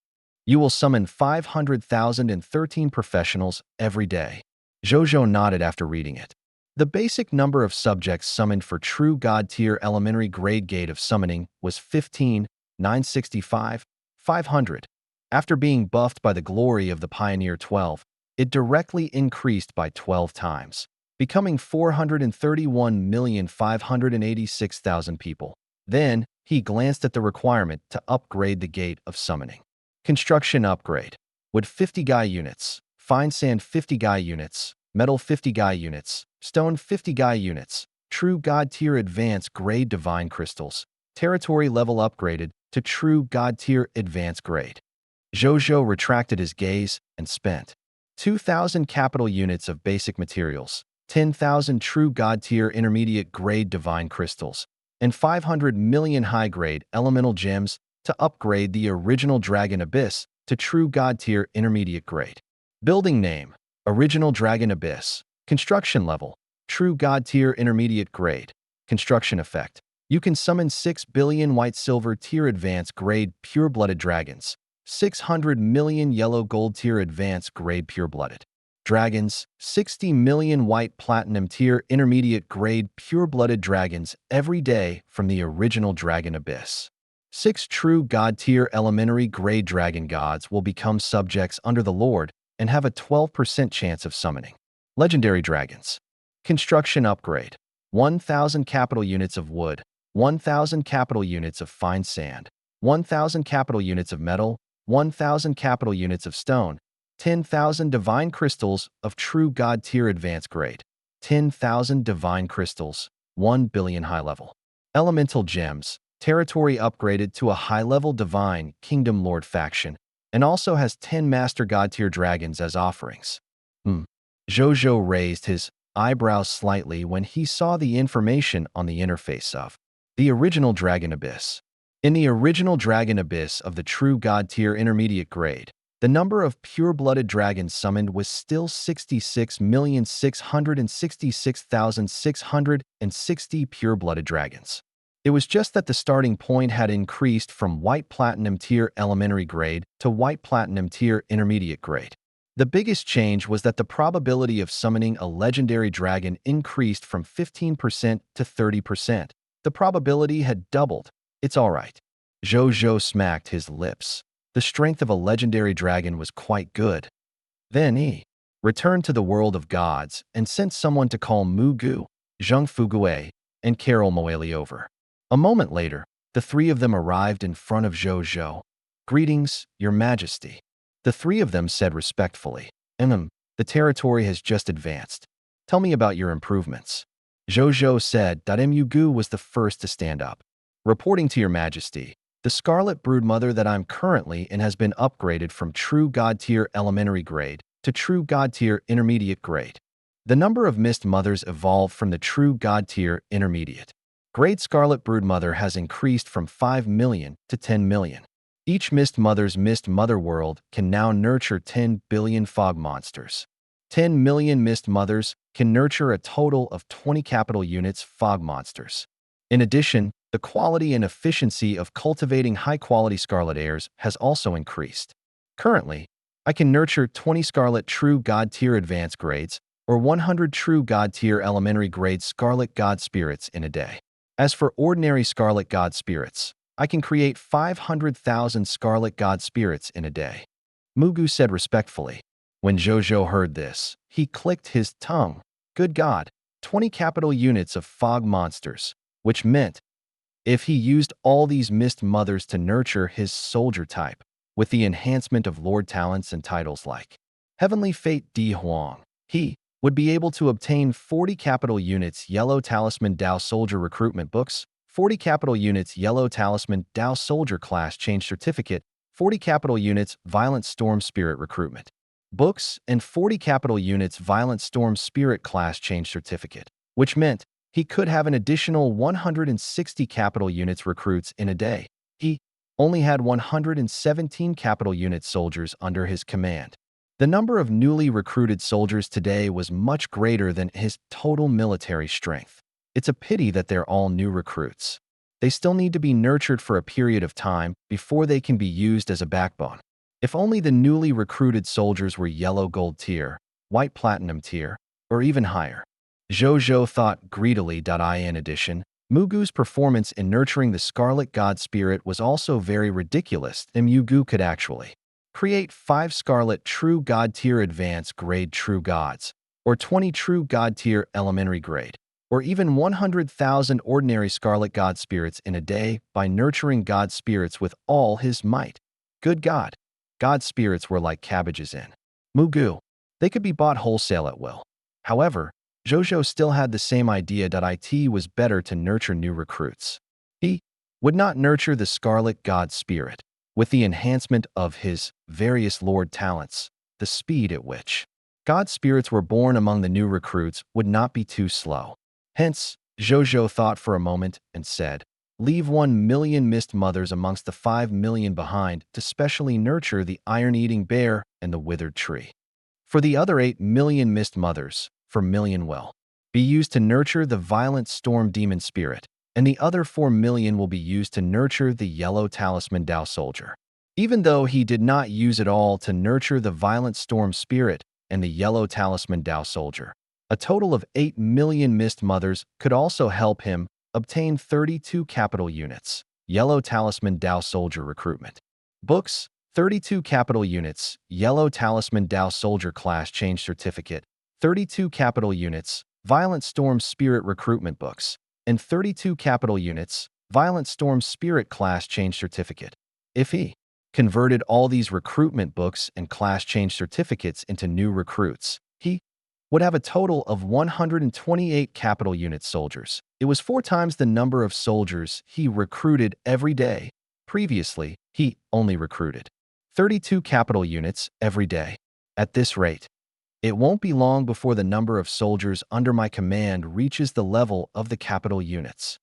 You will summon 500,013 professionals every day. Zhou Zhou nodded after reading it. The basic number of subjects summoned for true God-tier elementary grade gate of summoning was 15,965, 500. After being buffed by the glory of the Pioneer 12, it directly increased by 12 times, becoming 431,586,000 people. Then, he glanced at the requirement to upgrade the gate of summoning. Construction upgrade. Wood 50 Guy units, fine sand 50 Guy units, metal 50 Guy units, stone 50 Guy units, true God-tier advanced grade divine crystals, territory level upgraded to true God-tier advanced grade. Zhou Zhou retracted his gaze and spent 2,000 capital units of basic materials, 10,000 true God-tier intermediate grade divine crystals, and 500 million high-grade elemental gems to upgrade the original Dragon Abyss to true God-tier intermediate grade. Building name: Original Dragon Abyss. Construction level: True God-tier intermediate grade. Construction effect: you can summon 6 billion white-silver tier advanced grade pure-blooded dragons, 600 million yellow-gold tier advanced grade pure-blooded dragons, 60 million white platinum tier intermediate grade pure-blooded dragons every day from the original Dragon Abyss. 6 true God-tier elementary grade dragon gods will become subjects under the Lord and have a 12% chance of summoning. Legendary dragons. Construction upgrade: 1,000 capital units of wood, 1,000 capital units of fine sand, 1,000 capital units of metal, 1,000 capital units of stone, 10,000 divine crystals of true God-tier advanced grade, 10,000 divine crystals, 1 billion high level. Elemental gems. Territory upgraded to a high-level divine kingdom lord faction, and also has 10 master god-tier dragons as offerings. Zhou Zhou raised his eyebrows slightly when he saw the information on the interface of the original Dragon Abyss. In the original Dragon Abyss of the true god-tier intermediate grade, the number of pure-blooded dragons summoned was still 66,666,660 pure-blooded dragons. It was just that the starting point had increased from white platinum tier elementary grade to white platinum tier intermediate grade. The biggest change was that the probability of summoning a legendary dragon increased from 15% to 30%. The probability had doubled. It's all right. Zhou Zhou smacked his lips. The strength of a legendary dragon was quite good. Then he returned to the world of gods and sent someone to call Mugu, Zheng Fugue, and Carol Moeli over. A moment later, the three of them arrived in front of Zhou Zhou. "Greetings, Your Majesty." The three of them said respectfully, "The territory has just advanced. Tell me about your improvements." Zhou Zhou said that Mugu was the first to stand up. "Reporting to Your Majesty, the Scarlet Broodmother that I'm currently in has been upgraded from True God Tier Elementary Grade to True God Tier Intermediate Grade. The number of Mist Mothers evolved from the True God Tier Intermediate Grade Scarlet Broodmother has increased from 5 million to 10 million. Each Mist Mother's Mist Mother world can now nurture 10 billion fog monsters. 10 million Mist Mothers can nurture a total of 20 capital units fog monsters. In addition, the quality and efficiency of cultivating high-quality Scarlet Heirs has also increased. Currently, I can nurture 20 Scarlet True God Tier Advanced Grades or 100 True God Tier Elementary Grade Scarlet God Spirits in a day. As for ordinary Scarlet God Spirits, I can create 500,000 Scarlet God Spirits in a day," Mugu said respectfully. When Zhou Zhou heard this, he clicked his tongue. Good God, 20 capital units of fog monsters, which meant if he used all these Mist Mothers to nurture his soldier type, with the enhancement of Lord talents and titles like Heavenly Fate Di Huang, he would be able to obtain 40 capital units Yellow Talisman Dao Soldier Recruitment Books, 40 capital units Yellow Talisman Dao Soldier Class Change Certificate, 40 capital units Violent Storm Spirit Recruitment Books, and 40 capital units Violent Storm Spirit Class Change Certificate, which meant he could have an additional 160 capital units recruits in a day. He only had 117 capital unit soldiers under his command. The number of newly recruited soldiers today was much greater than his total military strength. It's a pity that they're all new recruits. They still need to be nurtured for a period of time before they can be used as a backbone. If only the newly recruited soldiers were yellow gold tier, white platinum tier, or even higher. Zhou Zhou thought greedily. In addition, Mugu's performance in nurturing the Scarlet God Spirit was also very ridiculous, and Mugu could actually create 5 Scarlet True God Tier Advanced Grade True Gods, or 20 True God Tier Elementary Grade, or even 100,000 ordinary Scarlet God Spirits in a day by nurturing God Spirits with all his might. Good God! God Spirits were like cabbages in Mugu. They could be bought wholesale at will. However, Zhou Zhou still had the same idea that it was better to nurture new recruits. He would not nurture the Scarlet God Spirit. With the enhancement of his various Lord talents, the speed at which God Spirits were born among the new recruits would not be too slow. Hence, Zhou Zhou thought for a moment and said, "Leave 1 million Mist Mothers amongst the 5 million behind to specially nurture the Iron-Eating Bear and the Withered Tree. For the other 8 million Mist Mothers, for million will be used to nurture the Violent Storm Demon Spirit, and the other 4 million will be used to nurture the Yellow Talisman Dao Soldier." Even though he did not use it all to nurture the Violent Storm Spirit and the Yellow Talisman Dao Soldier, a total of 8 million Mist Mothers could also help him obtain 32 capital units, Yellow Talisman Dao Soldier Recruitment Books, 32 capital units, Yellow Talisman Dao Soldier Class Change Certificate, 32 capital units, Violent Storm Spirit Recruitment Books, and 32 capital units, Violent Storm Spirit Class Change Certificate. If he converted all these recruitment books and class change certificates into new recruits, he would have a total of 128 capital unit soldiers. It was 4 times the number of soldiers he recruited every day. Previously, he only recruited 32 capital units every day. At this rate, it won't be long before the number of soldiers under my command reaches the level of the capital units.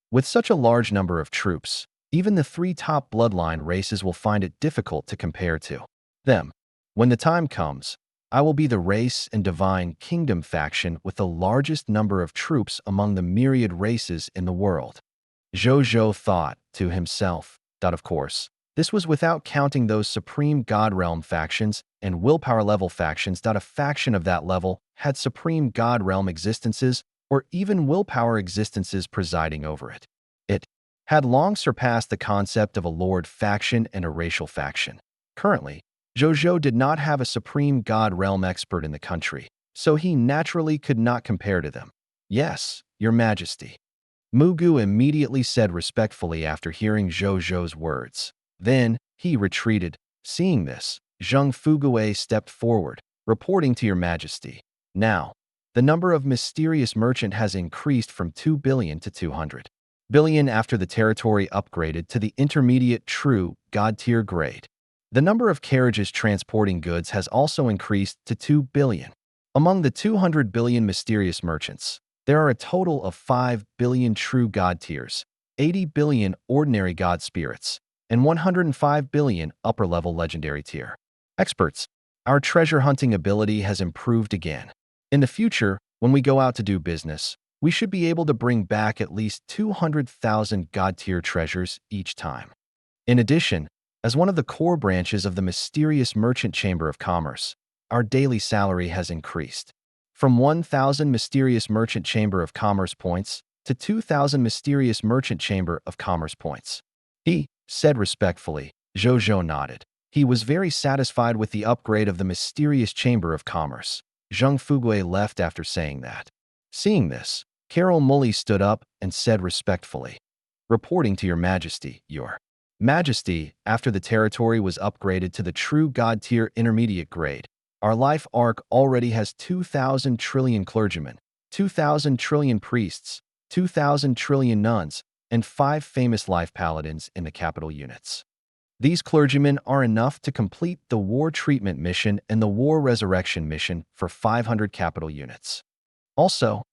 With such a large number of troops, even the 3 top bloodline races will find it difficult to compare to them. When the time comes, I will be the race and divine kingdom faction with the largest number of troops among the myriad races in the world. Zhou Zhou thought to himself. Of course, this was without counting those supreme God Realm factions and willpower level factions. A faction of that level had supreme God Realm existences or even willpower existences presiding over it. It had long surpassed the concept of a lord faction and a racial faction. Currently, Zhou Zhou did not have a supreme God Realm expert in the country, so he naturally could not compare to them. Yes, Your Majesty. Mugu immediately said respectfully after hearing Zhou Zhou's words. Then, he retreated. Seeing this, Zheng Fugue stepped forward, reporting to Your Majesty. Now, the number of mysterious merchant has increased from 2 billion to 200 billion after the territory upgraded to the intermediate true God tier grade. The number of carriages transporting goods has also increased to 2 billion. Among the 200 billion mysterious merchants, there are a total of 5 billion true God tiers, 80 billion ordinary God spirits, and 105 billion upper-level legendary tier. Experts, our treasure hunting ability has improved again. In the future, when we go out to do business, we should be able to bring back at least 200,000 God tier treasures each time. In addition, as one of the core branches of the mysterious Merchant Chamber of Commerce, our daily salary has increased from 1,000 mysterious Merchant Chamber of Commerce points to 2,000 mysterious Merchant Chamber of Commerce points. He said respectfully. Zhou Zhou nodded. He was very satisfied with the upgrade of the mysterious Chamber of Commerce. Zheng Fugue left after saying that. Seeing this, Carol Mully stood up and said respectfully, reporting to Your Majesty, Your Majesty, after the territory was upgraded to the true God tier intermediate grade, our life arc already has 2,000 trillion clergymen, 2,000 trillion priests, 2,000 trillion nuns, and 5 famous life paladins in the capital units. These clergymen are enough to complete the War Treatment mission and the War Resurrection mission for 500 capital units. Also,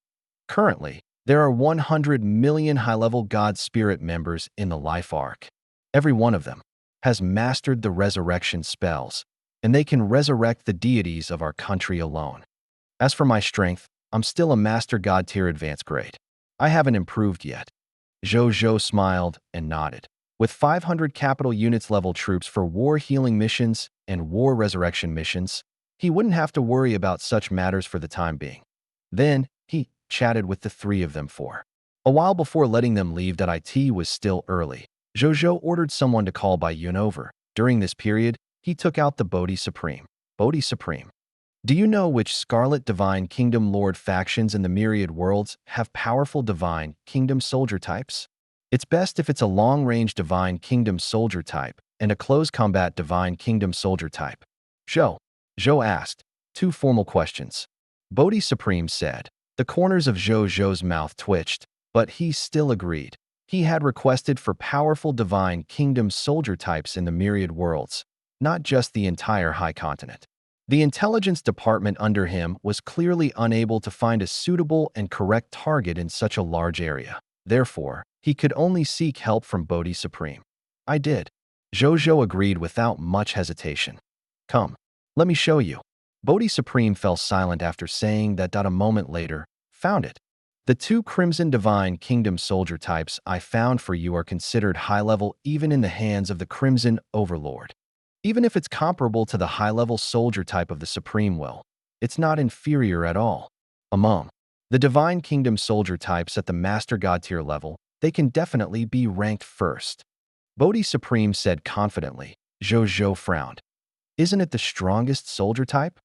currently, there are 100 million high-level God Spirit members in the life arc. Every one of them has mastered the resurrection spells, and they can resurrect the deities of our country alone. As for my strength, I'm still a Master God tier advanced grade. I haven't improved yet. Zhou Zhou smiled and nodded. With 500 capital units level troops for war healing missions and war resurrection missions, he wouldn't have to worry about such matters for the time being. Then, he chatted with the 3 of them for a while before letting them leave. It was still early. Zhou Zhou ordered someone to call by Yun over. During this period, he took out the Bodhi Supreme. Bodhi Supreme. Do you know which Scarlet Divine Kingdom Lord factions in the myriad worlds have powerful Divine Kingdom soldier types? It's best if it's a long-range Divine Kingdom soldier type and a close combat Divine Kingdom soldier type. Zhou asked 2 formal questions. Bodhi Supreme said. The corners of Zhou Zhou's mouth twitched, but he still agreed. He had requested for powerful Divine Kingdom soldier types in the myriad worlds, not just the entire high continent. The intelligence department under him was clearly unable to find a suitable and correct target in such a large area. Therefore, he could only seek help from Bodhi Supreme. I did. Zhou Zhou agreed without much hesitation. Come, let me show you. Bodhi Supreme fell silent after saying that. A moment later, found it. The 2 Crimson Divine Kingdom soldier types I found for you are considered high-level even in the hands of the Crimson Overlord. Even if it's comparable to the high-level soldier type of the Supreme Will, it's not inferior at all. Among the Divine Kingdom soldier types at the Master God tier level, they can definitely be ranked first. Bodhi Supreme said confidently. Zhou Zhou frowned. Isn't it the strongest soldier type?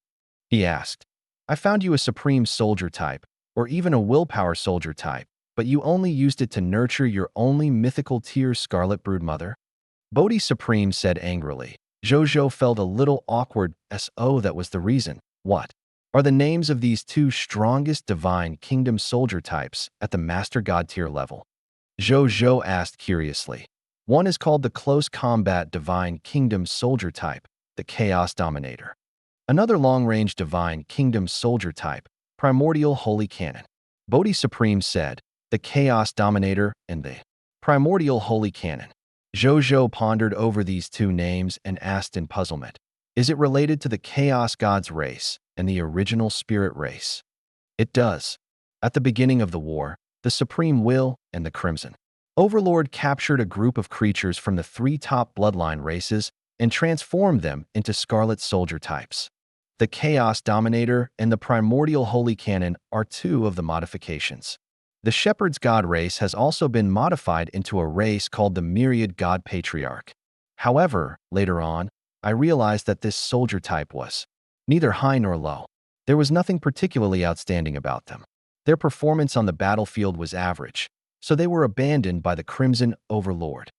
He asked. I found you a Supreme soldier type, or even a willpower soldier type, but you only used it to nurture your only mythical tier Scarlet Broodmother? Bodhi Supreme said angrily. Zhou Zhou felt a little awkward. That was the reason. What are the names of these 2 strongest Divine Kingdom soldier types at the Master God tier level? Zhou Zhou asked curiously. One is called the Close Combat Divine Kingdom soldier type, the Chaos Dominator. Another long-range Divine Kingdom soldier type, Primordial Holy Cannon. Bodhi Supreme said, the Chaos Dominator and the Primordial Holy Cannon. Zhou Zhou pondered over these 2 names and asked in puzzlement, is it related to the Chaos God's race and the original Spirit race? It does. At the beginning of the war, the Supreme Will and the Crimson Overlord captured a group of creatures from the three top bloodline races and transformed them into Scarlet Soldier types. The Chaos Dominator and the Primordial Holy Cannon are two of the modifications. The Shepherd's God race has also been modified into a race called the Myriad God Patriarch. However, later on, I realized that this soldier type was neither high nor low. There was nothing particularly outstanding about them. Their performance on the battlefield was average, so they were abandoned by the Crimson Overlord.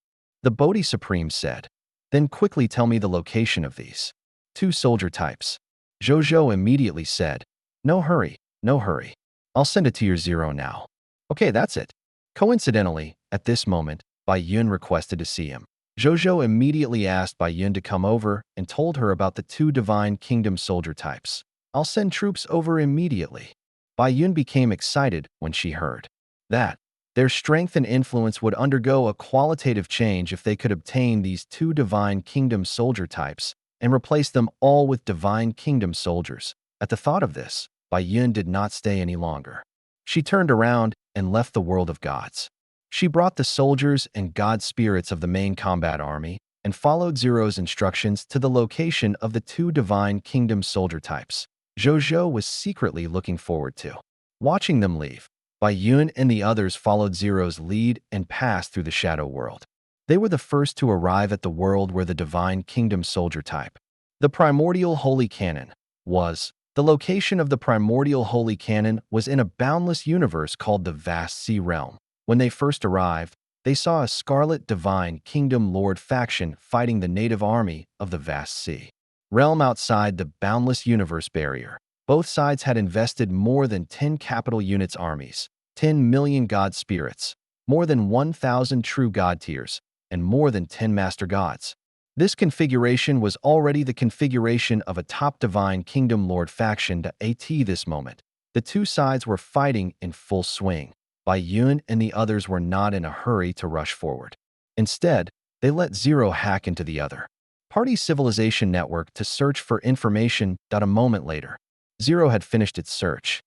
The Bodhi Supreme said, "Then quickly tell me the location of these two soldier types." Zhou Zhou immediately said, "No hurry, no hurry. I'll send it to your Zero now." Okay, that's it. Coincidentally, at this moment, Bai Yun requested to see him. Zhou Zhou immediately asked Bai Yun to come over and told her about the two Divine Kingdom soldier types. "I'll send troops over immediately." Bai Yun became excited when she heard that their strength and influence would undergo a qualitative change if they could obtain these two Divine Kingdom soldier types and replace them all with Divine Kingdom soldiers. At the thought of this, Bai Yun did not stay any longer. She turned around and left the world of gods. She brought the soldiers and god spirits of the main combat army and followed Zero's instructions to the location of the two Divine Kingdom soldier types. Zhou Zhou was secretly looking forward to watching them leave. Bai Yun and the others followed Zero's lead and passed through the Shadow World. They were the first to arrive at the world where the Divine Kingdom soldier type, the Primordial Holy Cannon, was. The location of the Primordial Holy Cannon was in a boundless universe called the Vast Sea Realm. When they first arrived, they saw a Scarlet Divine Kingdom Lord faction fighting the native army of the Vast Sea Realm outside the boundless universe barrier. Both sides had invested more than 10 capital units armies, 10 million god spirits, more than 1,000 true god tiers, and more than 10 master gods. This configuration was already the configuration of a top Divine Kingdom Lord faction at this moment. The two sides were fighting in full swing. Bai Yun and the others were not in a hurry to rush forward. Instead, they let Zero hack into the other party civilization network to search for information. A moment later, Zero had finished its search.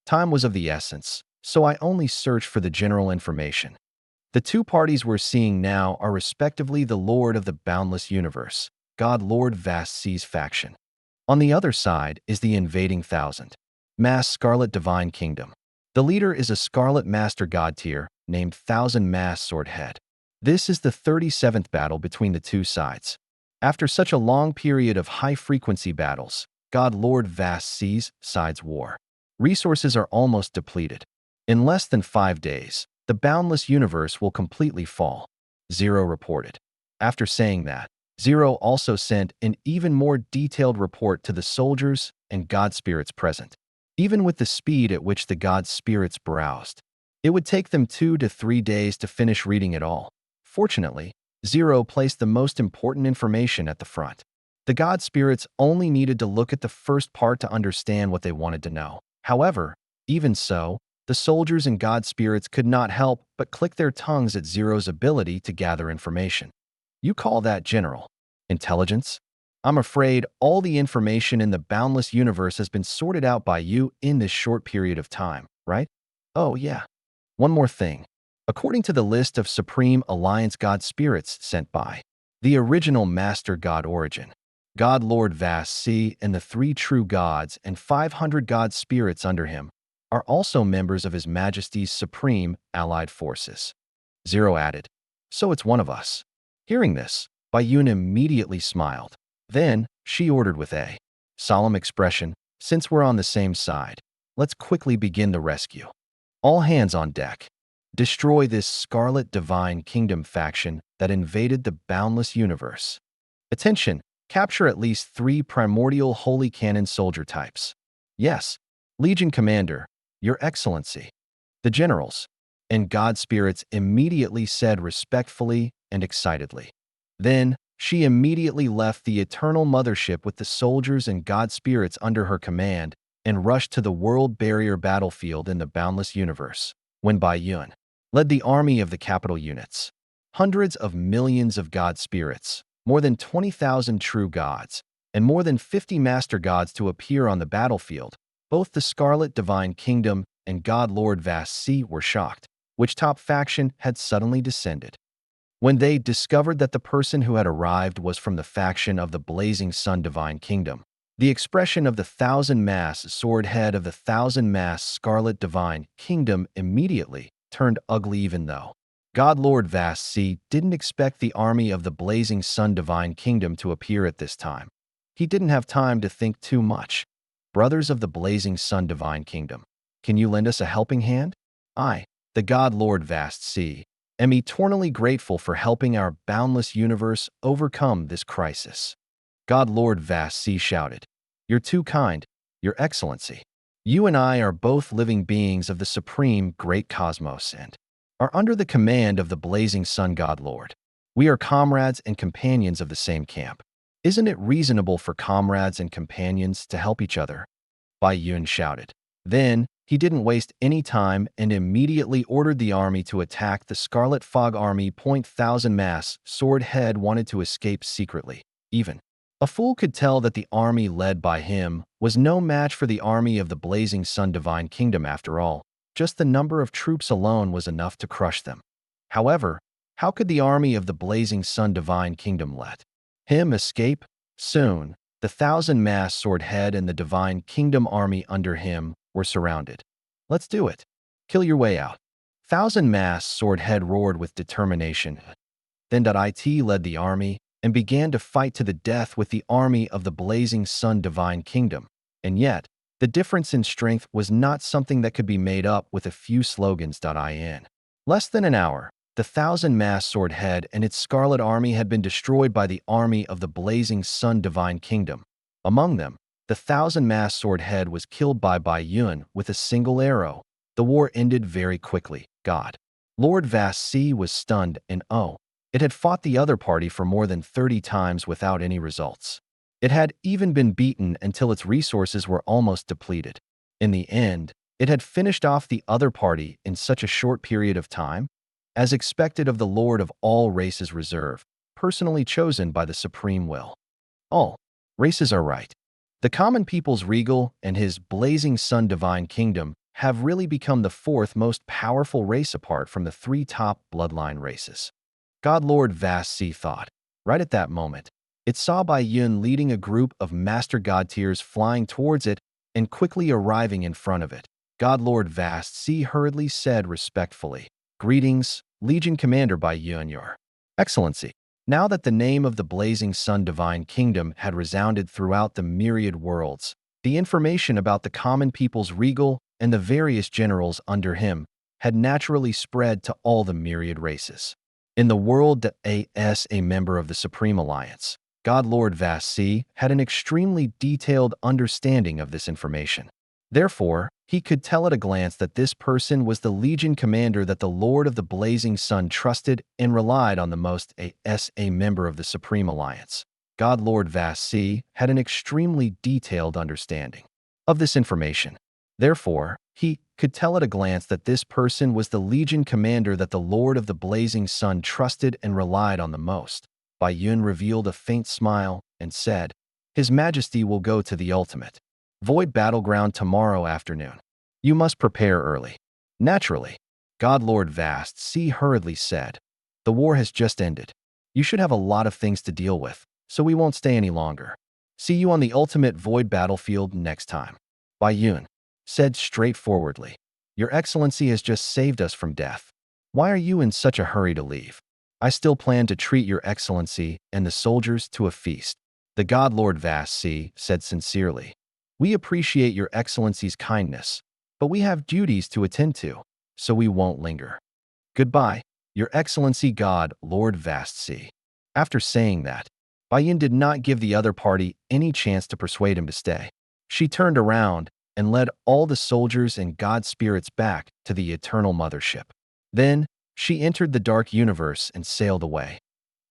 Time was of the essence, so I only searched for the general information. The two parties we're seeing now are respectively the Lord of the Boundless Universe, God Lord Vast Seas faction. On the other side is the invading Thousand Mass Scarlet Divine Kingdom. The leader is a Scarlet Master God tier named Thousand Mass Sword Head. This is the 37th battle between the two sides. After such a long period of high-frequency battles, God Lord Vast Seas sides war. Resources are almost depleted. In less than 5 days, the boundless universe will completely fall, Zero reported. After saying that, Zero also sent an even more detailed report to the soldiers and god spirits present. Even with the speed at which the god spirits browsed, it would take them 2 to 3 days to finish reading it all. Fortunately, Zero placed the most important information at the front. The god spirits only needed to look at the first part to understand what they wanted to know. However, even so, the soldiers and god spirits could not help but click their tongues at Zero's ability to gather information. You call that general intelligence? I'm afraid all the information in the boundless universe has been sorted out by you in this short period of time, right? Oh yeah. One more thing. According to the list of Supreme Alliance god spirits sent by the original Master God Origin, God Lord Vast Sea and the 3 true gods and 500 god spirits under him are also members of His Majesty's Supreme Allied Forces. Zero added, "So it's one of us." Hearing this, Bai Yun immediately smiled. Then, she ordered with a solemn expression, "Since we're on the same side, let's quickly begin the rescue. All hands on deck. Destroy this Scarlet Divine Kingdom faction that invaded the boundless universe. Attention, capture at least 3 primordial Holy Cannon soldier types. Yes, Legion Commander, Your Excellency." The generals and god spirits immediately said respectfully and excitedly. Then, she immediately left the Eternal Mothership with the soldiers and god spirits under her command and rushed to the World Barrier battlefield in the boundless universe. When Bai Yun led the army of the capital units, hundreds of millions of god spirits, more than 20,000 true gods, and more than 50 master gods to appear on the battlefield, both the Scarlet Divine Kingdom and God Lord Vast Sea were shocked. which top faction had suddenly descended. When they discovered that the person who had arrived was from the faction of the Blazing Sun Divine Kingdom, the expression of the thousand-mass sword head of the thousand-mass Scarlet Divine Kingdom immediately turned ugly, even though God Lord Vast Sea didn't expect the army of the Blazing Sun Divine Kingdom to appear at this time. He didn't have time to think too much. Brothers of the Blazing Sun Divine Kingdom, can you lend us a helping hand? I, the God Lord Vast Sea, am eternally grateful for helping our boundless universe overcome this crisis. God Lord Vast Sea shouted. You're too kind, Your Excellency. You and I are both living beings of the supreme great cosmos and are under the command of the Blazing Sun God Lord. We are comrades and companions of the same camp. Isn't it reasonable for comrades and companions to help each other? Bai Yun shouted. Then, he didn't waste any time and immediately ordered the army to attack the Scarlet Fog Army. Thousand Mass Sword Head wanted to escape secretly. Even a fool could tell that the army led by him was no match for the army of the Blazing Sun Divine Kingdom after all. Just the number of troops alone was enough to crush them. However, how could the army of the Blazing Sun Divine Kingdom let him escape? Soon, the thousand-mass sword head and the Divine Kingdom army under him were surrounded. Let's do it. Kill your way out. Thousand-mass sword head roared with determination. Then IT led the army and began to fight to the death with the army of the Blazing Sun Divine Kingdom. And yet, the difference in strength was not something that could be made up with a few slogans. In less than an hour, the thousand-mass sword head and its scarlet army had been destroyed by the army of the Blazing Sun Divine Kingdom. Among them, the thousand-mass sword head was killed by Bai Yun with a single arrow. The war ended very quickly. God Lord Vast Sea was stunned and it had fought the other party for more than 30 times without any results. It had even been beaten until its resources were almost depleted. In the end, it had finished off the other party in such a short period of time, as expected of the Lord of all races reserve, personally chosen by the supreme will. All races are right. The common people's regal and his Blazing Sun Divine Kingdom have really become the fourth most powerful race apart from the three top bloodline races. God Lord Vast Sea thought. Right at that moment, it saw Bai Yun leading a group of master god tiers flying towards it and quickly arriving in front of it. God Lord Vast Sea hurriedly said respectfully, Greetings, Legion Commander Bai Yun, Your Excellency. Now that the name of the Blazing Sun Divine Kingdom had resounded throughout the myriad worlds, the information about the common people's regal and the various generals under him had naturally spread to all the myriad races. In the world that as a member of the Supreme Alliance, God Lord Vast Sea had an extremely detailed understanding of this information. Therefore, he could tell at a glance that this person was the Legion commander that the Lord of the Blazing Sun trusted and relied on the most as a member of the Supreme Alliance. God Lord Vast Sea had an extremely detailed understanding of this information. Therefore, he could tell at a glance that this person was the Legion commander that the Lord of the Blazing Sun trusted and relied on the most. Bai Yun revealed a faint smile and said, His Majesty will go to the ultimate Void Battleground tomorrow afternoon. You must prepare early. Naturally, God Lord Vast Sea hurriedly said, The war has just ended. You should have a lot of things to deal with, so we won't stay any longer. See you on the ultimate Void Battlefield next time. Bai Yun said straightforwardly, Your Excellency has just saved us from death. Why are you in such a hurry to leave? I still plan to treat Your Excellency and the soldiers to a feast. The God Lord Vast Sea said sincerely, We appreciate Your Excellency's kindness, but we have duties to attend to, so we won't linger. Goodbye, Your Excellency God Lord Vast Sea. After saying that, Bai Yin did not give the other party any chance to persuade him to stay. She turned around and led all the soldiers and god spirits back to the eternal mothership. Then, she entered the dark universe and sailed away.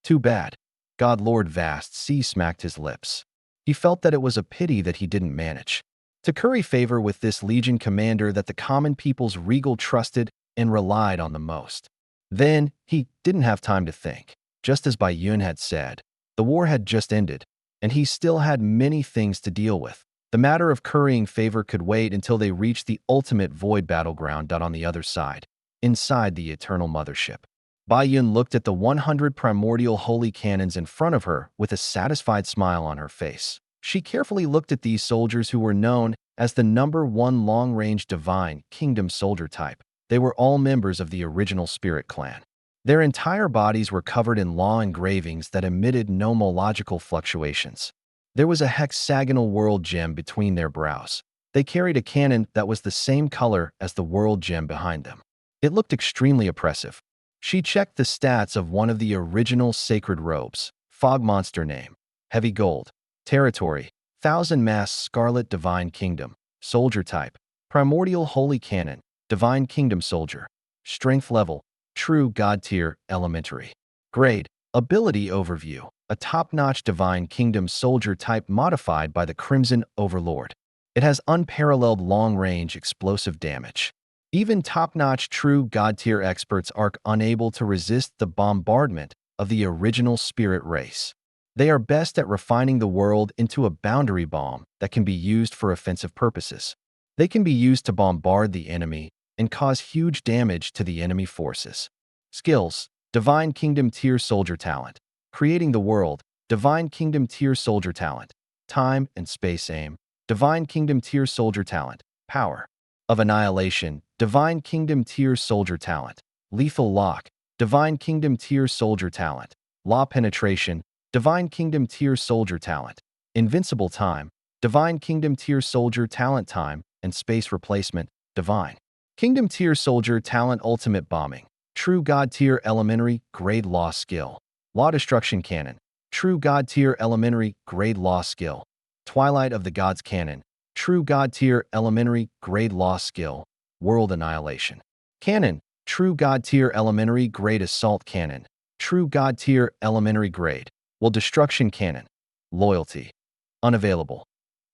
Too bad. God Lord Vast Sea smacked his lips. He felt that it was a pity that he didn't manage to curry favor with this Legion commander that the common people's regal trusted and relied on the most. Then, he didn't have time to think. Just as Bai Yun had said, the war had just ended, and he still had many things to deal with. The matter of currying favor could wait until they reached the ultimate Void Battleground. On the other side, inside the eternal mothership. Bai Yun looked at the 100 primordial holy cannons in front of her with a satisfied smile on her face. She carefully looked at these soldiers who were known as the #1 long-range divine kingdom soldier type. They were all members of the original spirit clan. Their entire bodies were covered in law engravings that emitted nomological fluctuations. There was a hexagonal world gem between their brows. They carried a cannon that was the same color as the world gem behind them. It looked extremely oppressive. She checked the stats of one of the original sacred robes. Fog monster name. Heavy gold. Territory. 1000 mass scarlet divine kingdom. Soldier type. Primordial holy cannon. Divine kingdom soldier. Strength level. True god tier elementary. Grade. Ability overview. A top-notch divine kingdom soldier type modified by the Crimson Overlord. It has unparalleled long-range explosive damage. Even top-notch true god-tier experts are unable to resist the bombardment of the original spirit race. They are best at refining the world into a boundary bomb that can be used for offensive purposes. They can be used to bombard the enemy and cause huge damage to the enemy forces. Skills: Divine Kingdom Tier Soldier Talent. Creating the world. Divine Kingdom Tier Soldier Talent. Time and Space Aim. Divine Kingdom Tier Soldier Talent. Power of Annihilation. Divine Kingdom Tier Soldier Talent. Lethal Lock. Divine Kingdom Tier Soldier Talent. Law Penetration. Divine Kingdom Tier Soldier Talent. Invincible Time. Divine Kingdom Tier Soldier Talent. Time and Space Replacement. Divine Kingdom Tier Soldier Talent. Ultimate Bombing. True God Tier Elementary Grade Law Skill. Law Destruction Cannon. True God Tier Elementary Grade Law Skill. Twilight of the Gods Cannon. True God Tier Elementary Grade Law Skill. World Annihilation Cannon. True God Tier Elementary Grade Assault Cannon. True God Tier Elementary Grade. World Destruction Cannon. Loyalty. Unavailable.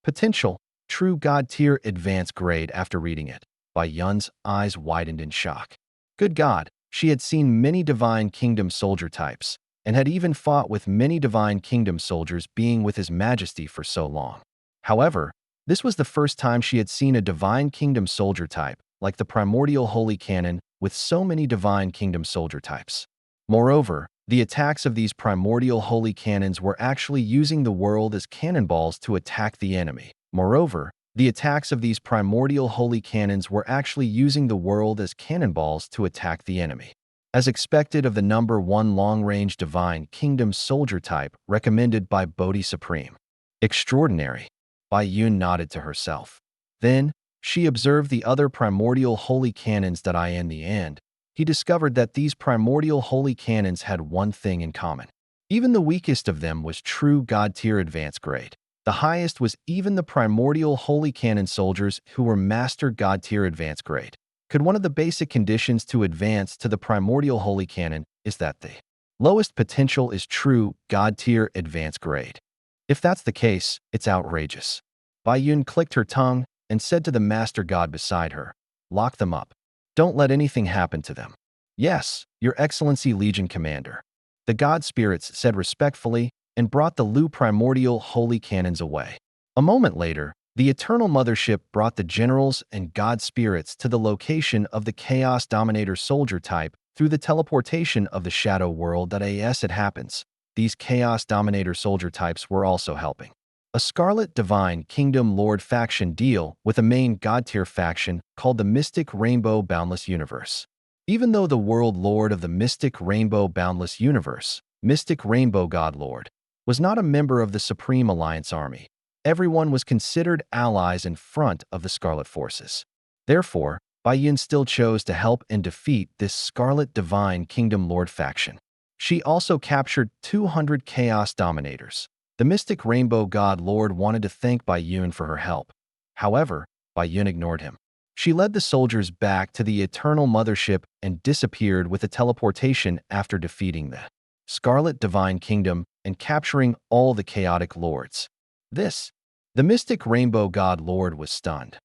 Potential. True God Tier Advanced Grade. After reading it, Bai Yun's eyes widened in shock. Good God, she had seen many Divine Kingdom soldier types, and had even fought with many Divine Kingdom soldiers being with His Majesty for so long. However, this was the first time she had seen a Divine Kingdom soldier type, like the Primordial Holy Cannon, with so many Divine Kingdom soldier types. Moreover, the attacks of these Primordial Holy Cannons were actually using the world as cannonballs to attack the enemy. Moreover, the attacks of these Primordial Holy Cannons were actually using the world as cannonballs to attack the enemy. As expected of the #1 long-range Divine Kingdom soldier type recommended by Bodhi Supreme. Extraordinary. Bai Yun nodded to herself. Then, she observed the other Primordial Holy Cannons that in the end, he discovered that these Primordial Holy Cannons had one thing in common. Even the weakest of them was true God Tier Advanced Grade. The highest was even the Primordial Holy Cannon soldiers who were Master God Tier Advanced Grade. Could one of the basic conditions to advance to the Primordial Holy Cannon is that the lowest potential is true God Tier Advanced Grade? If that's the case, it's outrageous. Bai Yun clicked her tongue and said to the Master God beside her, "Lock them up. Don't let anything happen to them." "Yes, Your Excellency Legion Commander." The God Spirits said respectfully and brought the Lu Primordial Holy Cannons away. A moment later, the Eternal Mothership brought the generals and God Spirits to the location of the Chaos Dominator soldier type through the teleportation of the Shadow World. As it happens, these Chaos Dominator soldier types were also helping a Scarlet Divine Kingdom Lord faction deal with a main God-tier faction called the Mystic Rainbow Boundless Universe. Even though the World Lord of the Mystic Rainbow Boundless Universe, Mystic Rainbow God Lord, was not a member of the Supreme Alliance Army, everyone was considered allies in front of the Scarlet Forces. Therefore, Bai Yun still chose to help and defeat this Scarlet Divine Kingdom Lord faction. She also captured 200 Chaos Dominators. The Mystic Rainbow God Lord wanted to thank Bai Yun for her help. However, Bai Yun ignored him. She led the soldiers back to the Eternal Mothership and disappeared with a teleportation after defeating the Scarlet Divine Kingdom and capturing all the Chaotic Lords. The Mystic Rainbow God Lord was stunned.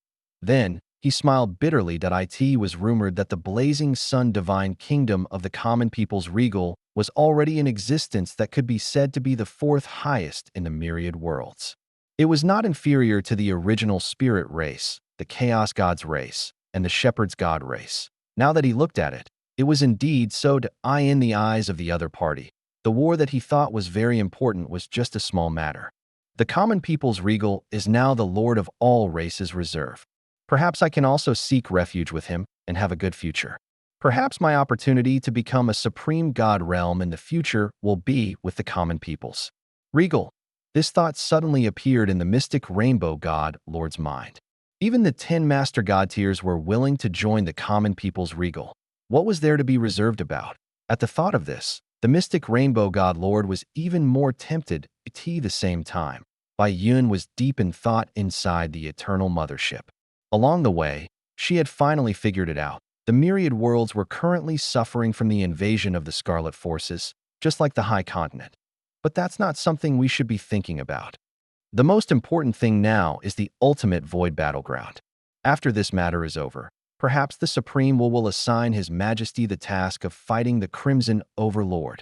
Then, he smiled bitterly that it was rumored that the Blazing Sun Divine Kingdom of the Common People's Regal was already in existence that could be said to be the fourth highest in the myriad worlds. It was not inferior to the original spirit race, the Chaos Gods race, and the Shepherd's God race. Now that he looked at it, it was indeed so to eye in the eyes of the other party. The war that he thought was very important was just a small matter. The common people's regal is now the lord of all races reserve. Perhaps I can also seek refuge with him and have a good future. Perhaps my opportunity to become a supreme god realm in the future will be with the common peoples. Regal. This thought suddenly appeared in the mystic rainbow god lord's mind. Even the 10 master god tiers were willing to join the common people's regal. What was there to be reserved about? At the thought of this, the mystic rainbow god lord was even more tempted at the same time. Bai Yun was deep in thought inside the eternal mothership. Along the way, she had finally figured it out. The myriad worlds were currently suffering from the invasion of the Scarlet Forces, just like the High Continent. But that's not something we should be thinking about. The most important thing now is the ultimate void battleground. After this matter is over, perhaps the Supreme will assign His Majesty the task of fighting the Crimson Overlord.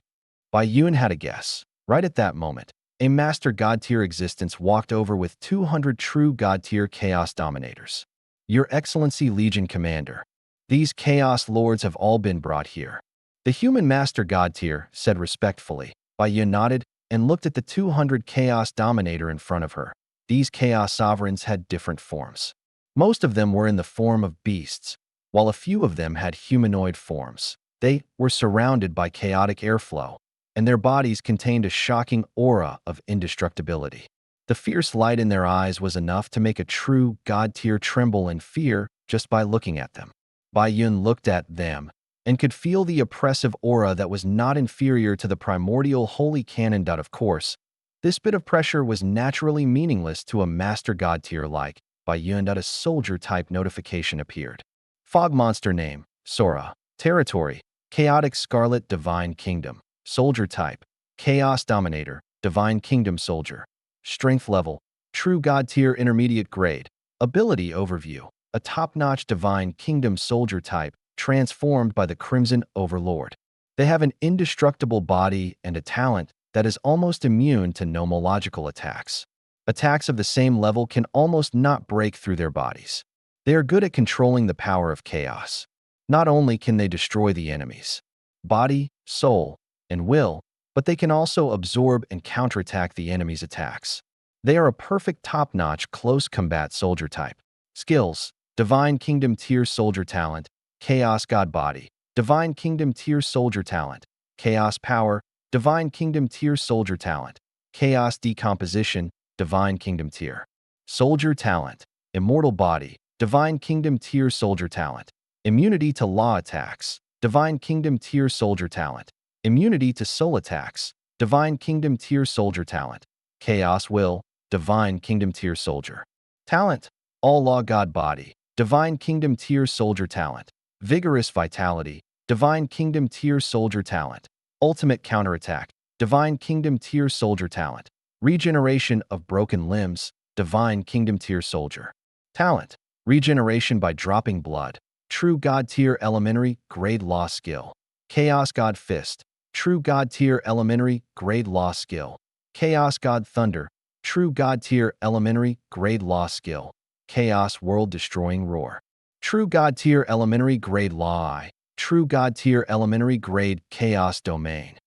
Bai Yun had a guess. Right at that moment, a Master God-tier existence walked over with 200 true God-tier Chaos Dominators. Your Excellency Legion Commander, these Chaos Lords have all been brought here. The human Master God-tier said respectfully. Bai Yun nodded and looked at the 200 Chaos Dominator in front of her. These Chaos Sovereigns had different forms. Most of them were in the form of beasts, while a few of them had humanoid forms. They were surrounded by chaotic airflow, and their bodies contained a shocking aura of indestructibility. The fierce light in their eyes was enough to make a true God-tier tremble in fear just by looking at them. Bai Yun looked at them and could feel the oppressive aura that was not inferior to the primordial holy canon. Of course, this bit of pressure was naturally meaningless to a master God-tier like Bai Yun. A soldier-type notification appeared. Fog monster name, Sora. Territory, Chaotic Scarlet Divine Kingdom. Soldier type, Chaos Dominator, Divine Kingdom Soldier. Strength level, True God Tier Intermediate Grade. Ability Overview, a top-notch Divine Kingdom Soldier type, transformed by the Crimson Overlord. They have an indestructible body and a talent that is almost immune to nomological attacks. Attacks of the same level can almost not break through their bodies. They are good at controlling the power of chaos. Not only can they destroy the enemies, body, soul, and will, but they can also absorb and counterattack the enemy's attacks. They are a perfect top-notch close combat soldier type. Skills, Divine Kingdom Tier Soldier Talent, Chaos God Body, Divine Kingdom Tier Soldier Talent, Chaos Power, Divine Kingdom Tier Soldier Talent, Chaos Decomposition, Divine Kingdom Tier. Soldier Talent, Immortal Body, Divine Kingdom Tier Soldier Talent, Immunity to Law Attacks, Divine Kingdom Tier Soldier Talent, Immunity to Soul Attacks, Divine Kingdom Tier Soldier Talent, Chaos Will, Divine Kingdom Tier Soldier. Talent, All Law God Body, Divine Kingdom Tier Soldier Talent, Vigorous Vitality, Divine Kingdom Tier Soldier Talent, Ultimate Counterattack, Divine Kingdom Tier Soldier Talent, Regeneration of Broken Limbs, Divine Kingdom Tier Soldier. Talent, Regeneration by Dropping Blood, True God Tier Elementary Grade Law Skill, Chaos God Fist, True God Tier Elementary Grade Law Skill, Chaos God Thunder, True God Tier Elementary Grade Law Skill, Chaos World Destroying Roar. True God Tier Elementary Grade Law Eye, True God Tier Elementary Grade Chaos Domain.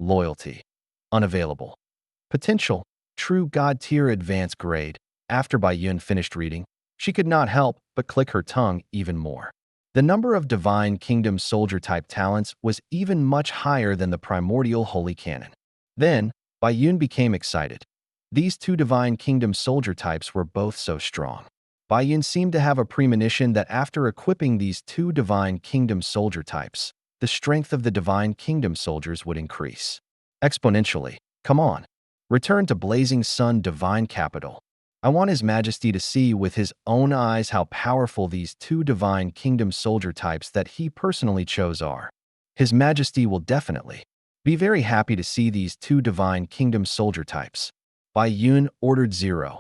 Loyalty. Unavailable. Potential. True God Tier Advanced Grade. After Bai Yun finished reading, she could not help but click her tongue even more. The number of Divine Kingdom Soldier-type talents was even much higher than the primordial Holy Canon. Then, Bai Yun became excited. These two Divine Kingdom Soldier types were both so strong. Bai Yun seemed to have a premonition that after equipping these two Divine Kingdom Soldier types, the strength of the Divine Kingdom Soldiers would increase exponentially. Come on. Return to Blazing Sun Divine Capital. I want His Majesty to see with his own eyes how powerful these two Divine Kingdom Soldier types that he personally chose are. His Majesty will definitely be very happy to see these two Divine Kingdom Soldier types. Bai Yun ordered Zero.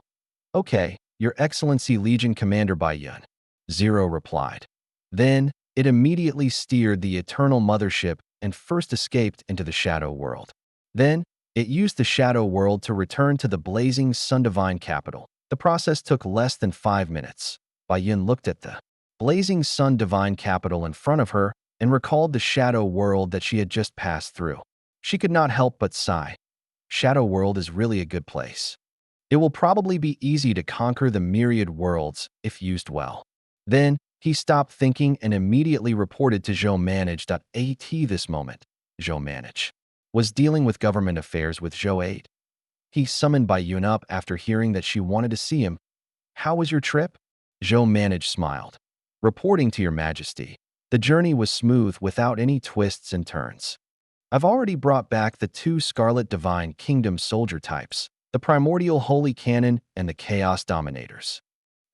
Okay, Your Excellency Legion Commander Bai Yun. Zero replied. Then, it immediately steered the Eternal Mothership and first escaped into the Shadow World. Then, it used the Shadow World to return to the Blazing Sun Divine Capital. The process took less than 5 minutes. Bai Yun looked at the blazing sun divine capital in front of her and recalled the shadow world that she had just passed through. She could not help but sigh. Shadow world is really a good place. It will probably be easy to conquer the myriad worlds if used well. Then, he stopped thinking and immediately reported to Zhou Manage.at this moment. Zhou Manage was dealing with government affairs with Zhou 8. He summoned Bai Yun up after hearing that she wanted to see him. How was your trip? Zhou Manage smiled. Reporting to your majesty, the journey was smooth without any twists and turns. I've already brought back the 2 Scarlet Divine Kingdom soldier types, the Primordial Holy Cannon and the Chaos Dominators.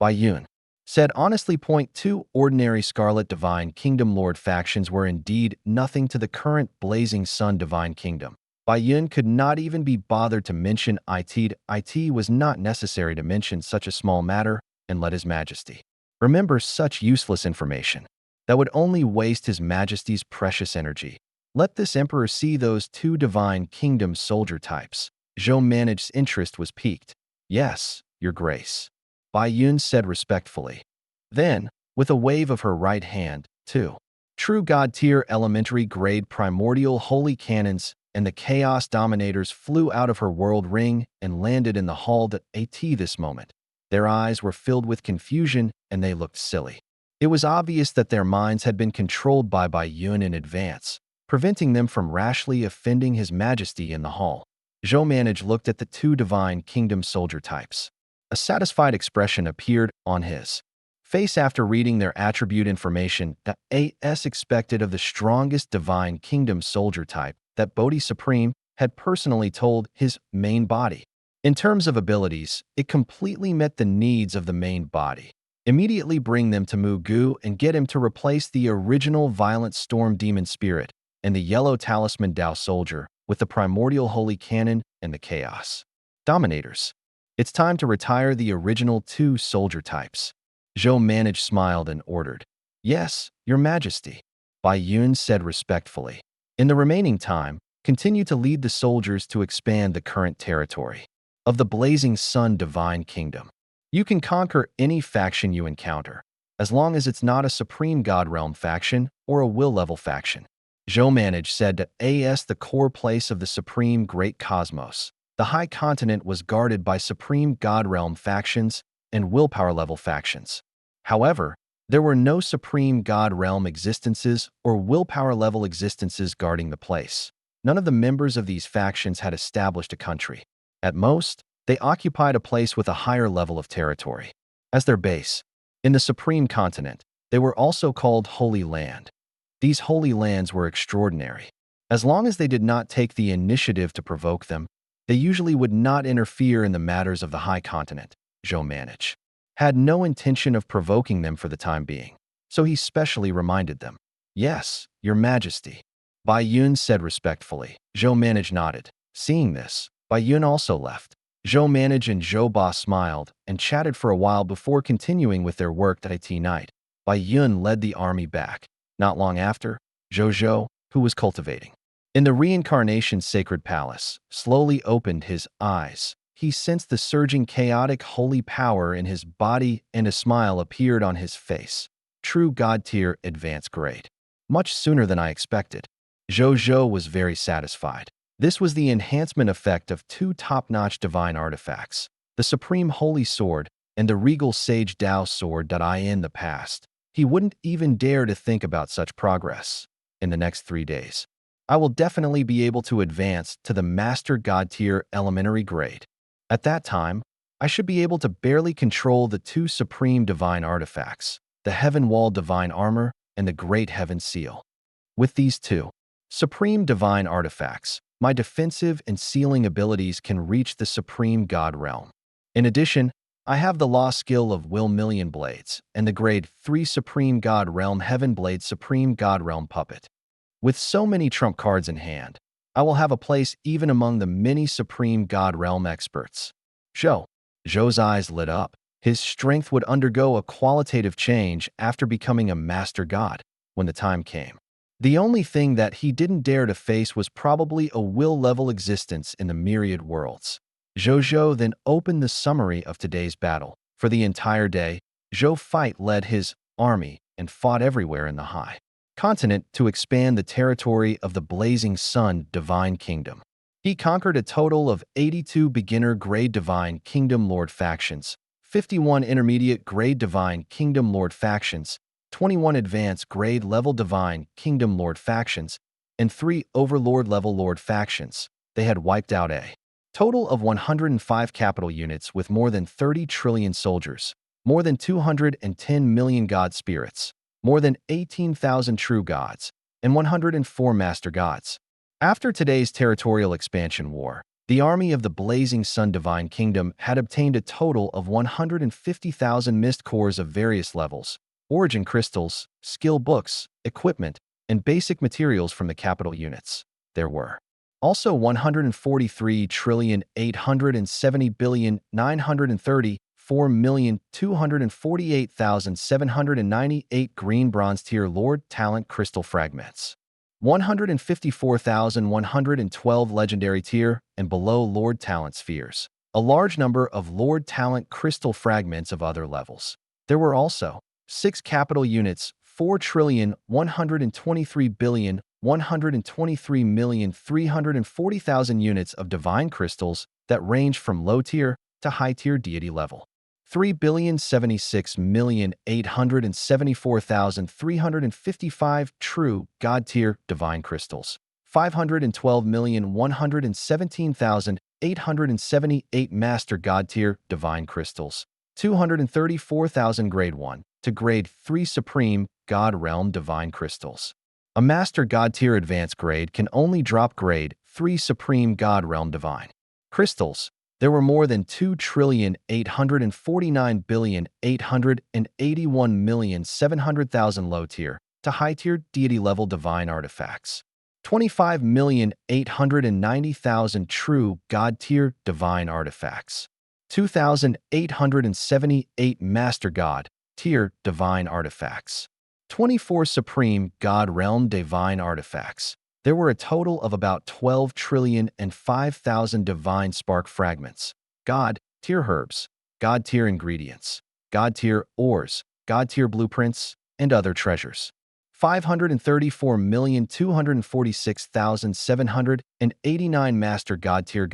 Bai Yun said honestly. 2 Ordinary Scarlet Divine Kingdom Lord factions were indeed nothing to the current Blazing Sun Divine Kingdom. Bai Yun could not even be bothered to mention it. It was not necessary to mention such a small matter and let His Majesty remember such useless information that would only waste His Majesty's precious energy. Let this Emperor see those 2 Divine Kingdom soldier types. Zhou Manage's interest was piqued. Yes, Your Grace, Bai Yun said respectfully. Then, with a wave of her right hand, 2 true God-tier elementary-grade primordial holy cannons and the Chaos Dominators flew out of her world ring and landed in the hall at this moment. Their eyes were filled with confusion and they looked silly. It was obvious that their minds had been controlled by Bai Yun in advance, preventing them from rashly offending His Majesty in the hall. Zhou Manage looked at the 2 Divine Kingdom soldier types. A satisfied expression appeared on his face after reading their attribute information. As expected of the strongest Divine Kingdom soldier type that Bodhi Supreme had personally told his main body. In terms of abilities, it completely met the needs of the main body. Immediately bring them to Mugu and get him to replace the original Violent Storm Demon Spirit and the Yellow Talisman Dao Soldier with the Primordial Holy Cannon and the Chaos Dominators. It's time to retire the original 2 soldier types. Zhou Manage smiled and ordered. Yes, Your Majesty, Bai Yun said respectfully. In the remaining time, continue to lead the soldiers to expand the current territory of the Blazing Sun Divine Kingdom. You can conquer any faction you encounter, as long as it's not a Supreme God Realm faction or a will-level faction. Zhou Manage said that the core place of the Supreme Great Cosmos, the High Continent, was guarded by Supreme God Realm factions and willpower-level factions. However, there were no Supreme God Realm existences or willpower-level existences guarding the place. None of the members of these factions had established a country. At most, they occupied a place with a higher level of territory as their base. In the Supreme Continent, they were also called Holy Land. These holy lands were extraordinary. As long as they did not take the initiative to provoke them, they usually would not interfere in the matters of the High Continent. Zhou Manage had no intention of provoking them for the time being, so he specially reminded them. Yes, Your Majesty, Bai Yun said respectfully. Zhou Manage nodded. Seeing this, Bai Yun also left. Zhou Manage and Zhou Ba smiled and chatted for a while before continuing with their work that night. Bai Yun led the army back. Not long after, Zhou Zhou, who was cultivating in the Reincarnation Sacred Palace, slowly opened his eyes. He sensed the surging chaotic holy power in his body and a smile appeared on his face. True God-tier advanced grade. Much sooner than I expected. Zhou Zhou was very satisfied. This was the enhancement effect of 2 top-notch divine artifacts, the Supreme Holy Sword and the Regal Sage Dao Sword. In the past, he wouldn't even dare to think about such progress. In the next 3 days, I will definitely be able to advance to the Master God-tier elementary grade. At that time, I should be able to barely control the 2 supreme divine artifacts, the Heaven Wall Divine Armor and the Great Heaven Seal. With these 2 supreme divine artifacts, my defensive and sealing abilities can reach the Supreme God Realm. In addition, I have the law skill of Will Million Blades and the Grade 3 Supreme God Realm Heaven Blade Supreme God Realm Puppet. With so many trump cards in hand, I will have a place even among the many Supreme God Realm experts. Zhou's eyes lit up. His strength would undergo a qualitative change after becoming a Master God when the time came. The only thing that he didn't dare to face was probably a will-level existence in the myriad worlds. Zhou Zhou then opened the summary of today's battle. For the entire day, Zhou Fight led his army and fought everywhere in the high continent to expand the territory of the Blazing Sun Divine Kingdom. He conquered a total of 82 beginner-grade Divine Kingdom Lord factions, 51 intermediate-grade Divine Kingdom Lord factions, 21 advanced-grade level Divine Kingdom Lord factions, and 3 Overlord-level Lord factions. They had wiped out a total of 105 capital units with more than 30 trillion soldiers, more than 210 million god spirits, more than 18,000 true gods, and 104 master gods. After today's territorial expansion war, the army of the Blazing Sun Divine Kingdom had obtained a total of 150,000 mist cores of various levels, origin crystals, skill books, equipment, and basic materials from the capital units. There were also 143,870,934,248,798 green bronze tier Lord Talent crystal fragments, 154,112 legendary tier and below Lord Talent spheres, a large number of Lord Talent crystal fragments of other levels. There were also 6 capital units, 4,123,123,340,000 units of divine crystals that range from low-tier to high-tier deity level. 3,076,874,355 true God-tier divine crystals. 512,117,878 master God-tier divine crystals. 234,000 grade 1 to grade 3 supreme God Realm Divine Crystals. A Master God Tier Advanced grade can only drop grade 3 Supreme God Realm Divine Crystals. There were more than 2,849,881,700,000 low-tier to high-tier deity-level divine artifacts. 25,890,000 true God-tier divine artifacts. 2,878 Master God tier divine artifacts. 24 Supreme God Realm divine artifacts. There were a total of about 12 trillion and 5,000 divine spark fragments, God tier herbs, God tier ingredients, God tier ores, God tier blueprints, and other treasures. 534,246,789 Master God tier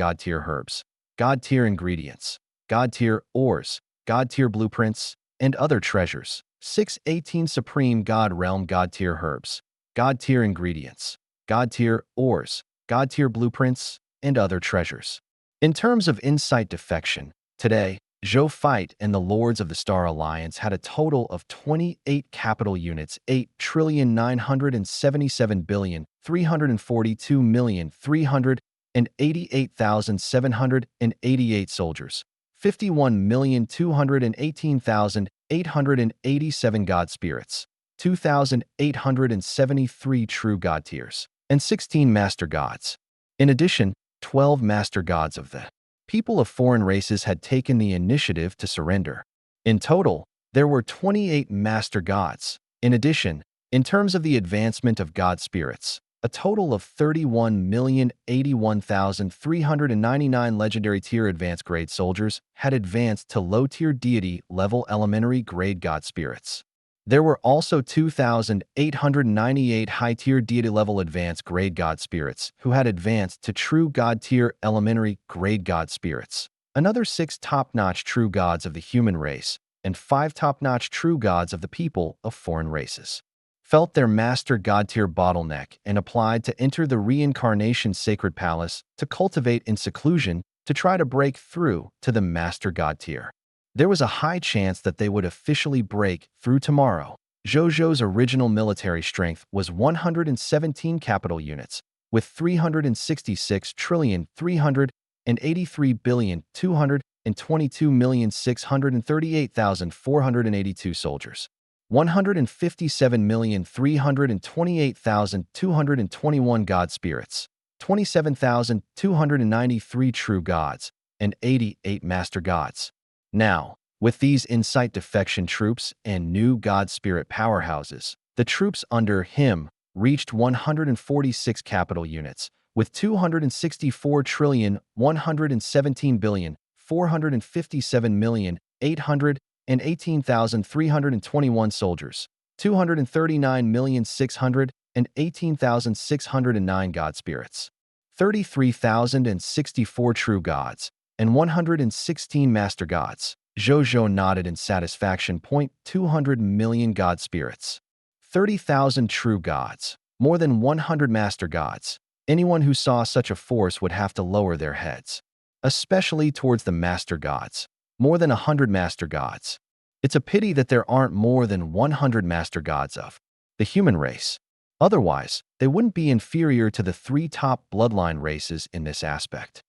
herbs, God tier ingredients, God tier ores, God tier blueprints, and other treasures. 618 Supreme God Realm God tier herbs, God tier ingredients, God tier ores, God tier blueprints, and other treasures. In terms of insight defection, today, Zhou Fight and the Lords of the Star Alliance had a total of 28 capital units, 8,977,342,388,788 soldiers, 51,218,887 god spirits, 2,873 true god tiers, and 16 master gods. In addition, 12 master gods of the people of foreign races had taken the initiative to surrender. In total, there were 28 master gods. In addition, in terms of the advancement of god spirits, a total of 31,081,399 legendary tier advanced grade soldiers had advanced to low-tier deity level elementary grade god spirits. There were also 2,898 high-tier deity level advanced grade god spirits who had advanced to true god tier elementary grade god spirits. Another 6 top-notch true gods of the human race and 5 top-notch true gods of the people of foreign races felt their master god tier bottleneck and applied to enter the reincarnation sacred palace to cultivate in seclusion to try to break through to the master god tier. There was a high chance that they would officially break through tomorrow. Zhou Zhou's original military strength was 117 capital units, with 366,383,222,638,482 soldiers. 157,328,221 god spirits, 27,293 true gods, and 88 master gods. Now, with these insight defection troops and new god spirit powerhouses, the troops under him reached 146 capital units, with 264,117,457,800 and 18,321 soldiers, 239,618,609 god spirits, 33,064 true gods, and 116 master gods. Zhou Zhou nodded in satisfaction. 200 million god spirits, 30,000 true gods, more than 100 master gods. Anyone who saw such a force would have to lower their heads, especially towards the master gods. More than 100 master gods. It's a pity that there aren't more than 100 master gods of the human race. Otherwise, they wouldn't be inferior to the three top bloodline races in this aspect.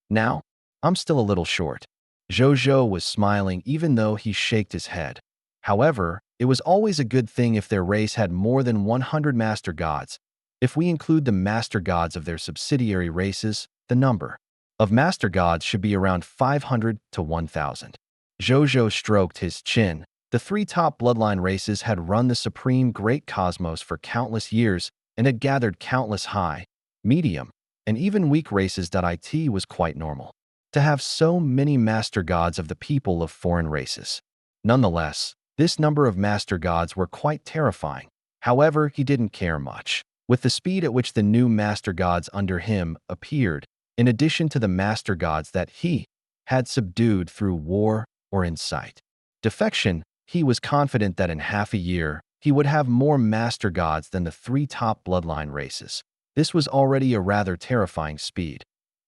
Now, I'm still a little short. Zhou Zhou was smiling even though he shook his head. However, it was always a good thing if their race had more than 100 master gods. If we include the master gods of their subsidiary races, the number of master gods should be around 500 to 1,000. Zhou Zhou stroked his chin. The three top bloodline races had run the supreme great cosmos for countless years and had gathered countless high, medium, and even weak races. It was quite normal to have so many master gods of the people of foreign races. Nonetheless, this number of master gods were quite terrifying. However, he didn't care much. With the speed at which the new master gods under him appeared, in addition to the master gods that he had subdued through war or insight defection, he was confident that in half a year, he would have more master gods than the three top bloodline races. This was already a rather terrifying speed.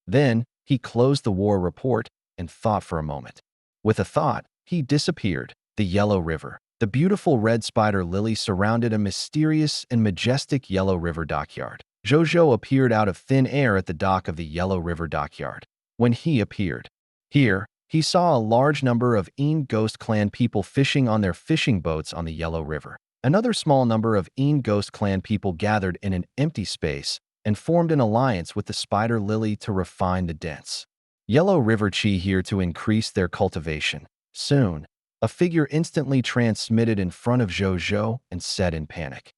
Then, he closed the war report and thought for a moment. With a thought, he disappeared. The Yellow River. The beautiful red spider lily surrounded a mysterious and majestic Yellow River dockyard. Zhou Zhou appeared out of thin air at the dock of the Yellow River dockyard. When he appeared here, he saw a large number of Ghost Clan people fishing on their fishing boats on the Yellow River. Another small number of Ghost Clan people gathered in an empty space and formed an alliance with the spider lily to refine the dense Yellow River chi here to increase their cultivation. Soon, a figure instantly transmitted in front of Zhou Zhou and said in panic,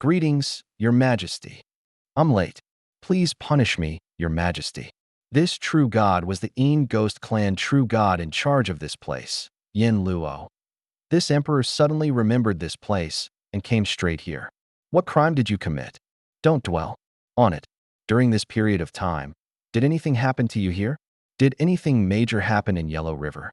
"Greetings, Your Majesty. I'm late. Please punish me, Your Majesty." This true god was the Ghost Clan true god in charge of this place, Yin Luo. This emperor suddenly remembered this place and came straight here. What crime did you commit? Don't dwell on it. During this period of time, did anything happen to you here? Did anything major happen in Yellow River?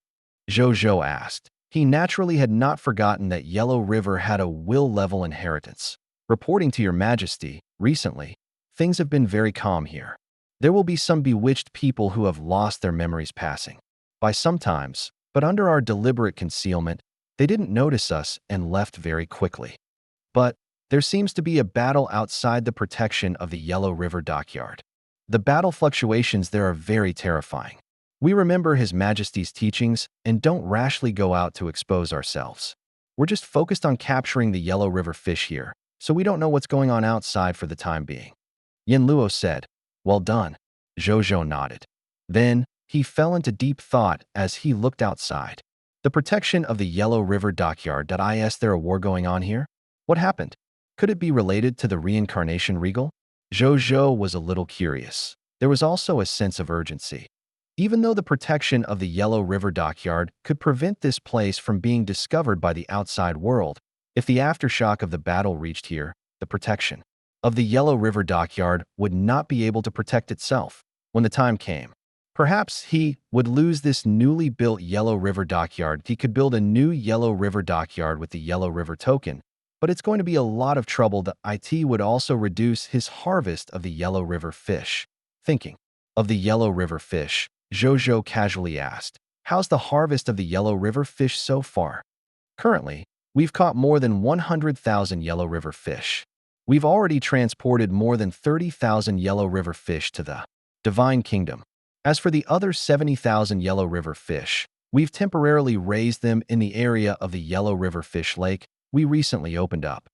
Zhou Zhou asked. He naturally had not forgotten that Yellow River had a will-level inheritance. Reporting to Your Majesty, recently, things have been very calm here. There will be some bewitched people who have lost their memories passing by sometimes, but under our deliberate concealment, they didn't notice us and left very quickly. But there seems to be a battle outside the protection of the Yellow River dockyard. The battle fluctuations there are very terrifying. We remember His Majesty's teachings and don't rashly go out to expose ourselves. We're just focused on capturing the Yellow River fish here, so we don't know what's going on outside for the time being. Yin Luo said, "Well done." Zhou Zhou nodded. Then, he fell into deep thought as he looked outside. The protection of the Yellow River dockyard. Is there a war going on here? What happened? Could it be related to the reincarnation regal? Zhou Zhou was a little curious. There was also a sense of urgency. Even though the protection of the Yellow River dockyard could prevent this place from being discovered by the outside world, if the aftershock of the battle reached here, the protection of the Yellow River dockyard would not be able to protect itself when the time came. Perhaps he would lose this newly built Yellow River dockyard. He could build a new Yellow River dockyard with the Yellow River token, but it's going to be a lot of trouble. It would also reduce his harvest of the Yellow River fish. Thinking of the Yellow River fish, Zhou Zhou casually asked, "How's the harvest of the Yellow River fish so far?" "Currently, we've caught more than 100,000 Yellow River fish. We've already transported more than 30,000 Yellow River fish to the Divine Kingdom. As for the other 70,000 Yellow River fish, we've temporarily raised them in the area of the Yellow River Fish Lake we recently opened up."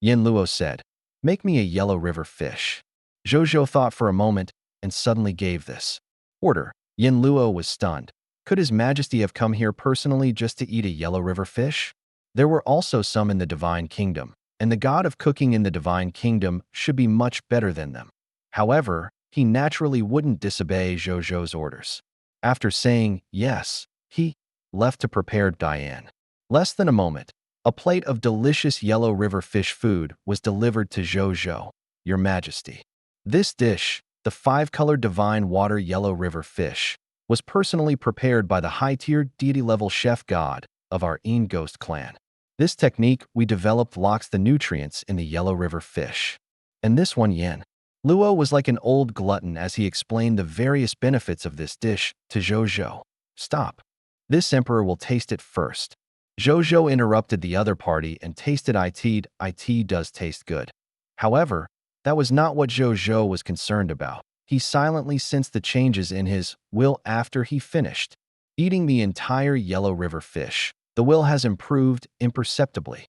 Yin Luo said, "Make me a Yellow River fish." Zhou Zhou thought for a moment and suddenly gave this order. Yin Luo was stunned. Could His Majesty have come here personally just to eat a Yellow River fish? There were also some in the Divine Kingdom, and the god of cooking in the Divine Kingdom should be much better than them. However, he naturally wouldn't disobey Zhou Zhou's orders. After saying yes, he left to prepare Diane. Less than a moment, a plate of delicious Yellow River fish food was delivered to Zhou Zhou, Your Majesty. This dish, the five-colored divine water Yellow River fish, was personally prepared by the high-tier deity-level chef god of our Ghost clan. This technique we developed locks the nutrients in the Yellow River fish. And this one yen. Luo was like an old glutton as he explained the various benefits of this dish to Zhou Zhou. Stop. This emperor will taste it first. Zhou Zhou interrupted the other party and tasted it. It does taste good. However, that was not what Zhou Zhou was concerned about. He silently sensed the changes in his will after he finished eating the entire Yellow River fish. The will has improved imperceptibly.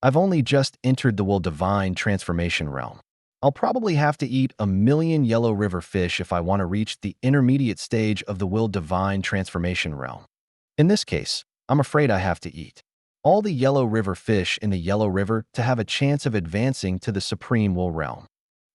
I've only just entered the will divine transformation realm. I'll probably have to eat 1,000,000 Yellow River fish if I want to reach the intermediate stage of the will divine transformation realm. In this case, I'm afraid I have to eat all the Yellow River fish in the Yellow River to have a chance of advancing to the supreme will realm.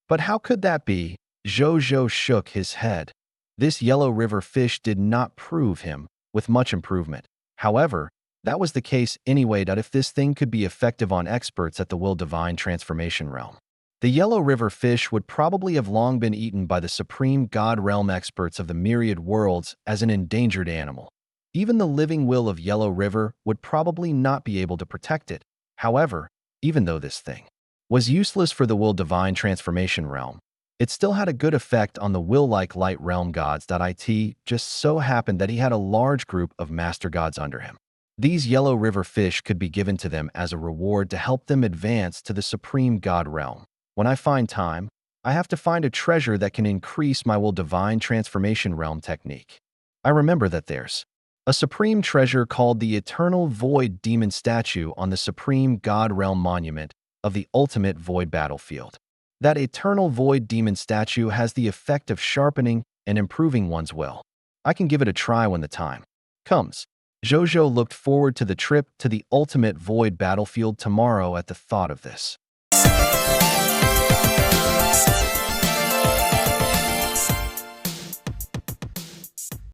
But how could that be? Zhou Zhou shook his head. This Yellow River fish did not prove him with much improvement. However, that was the case anyway. If this thing could be effective on experts at the will divine transformation realm, the Yellow River fish would probably have long been eaten by the supreme god realm experts of the myriad worlds as an endangered animal. Even the living will of Yellow River would probably not be able to protect it. However, even though this thing was useless for the will divine transformation realm, it still had a good effect on the will-like light realm gods. It just so happened that he had a large group of master gods under him. These Yellow River fish could be given to them as a reward to help them advance to the supreme god realm. When I find time, I have to find a treasure that can increase my will divine transformation realm technique. I remember that there's a supreme treasure called the Eternal Void Demon Statue on the Supreme God Realm Monument of the Ultimate Void Battlefield. That Eternal Void Demon Statue has the effect of sharpening and improving one's will. I can give it a try when the time comes. Zhou Zhou looked forward to the trip to the Ultimate Void Battlefield tomorrow at the thought of this.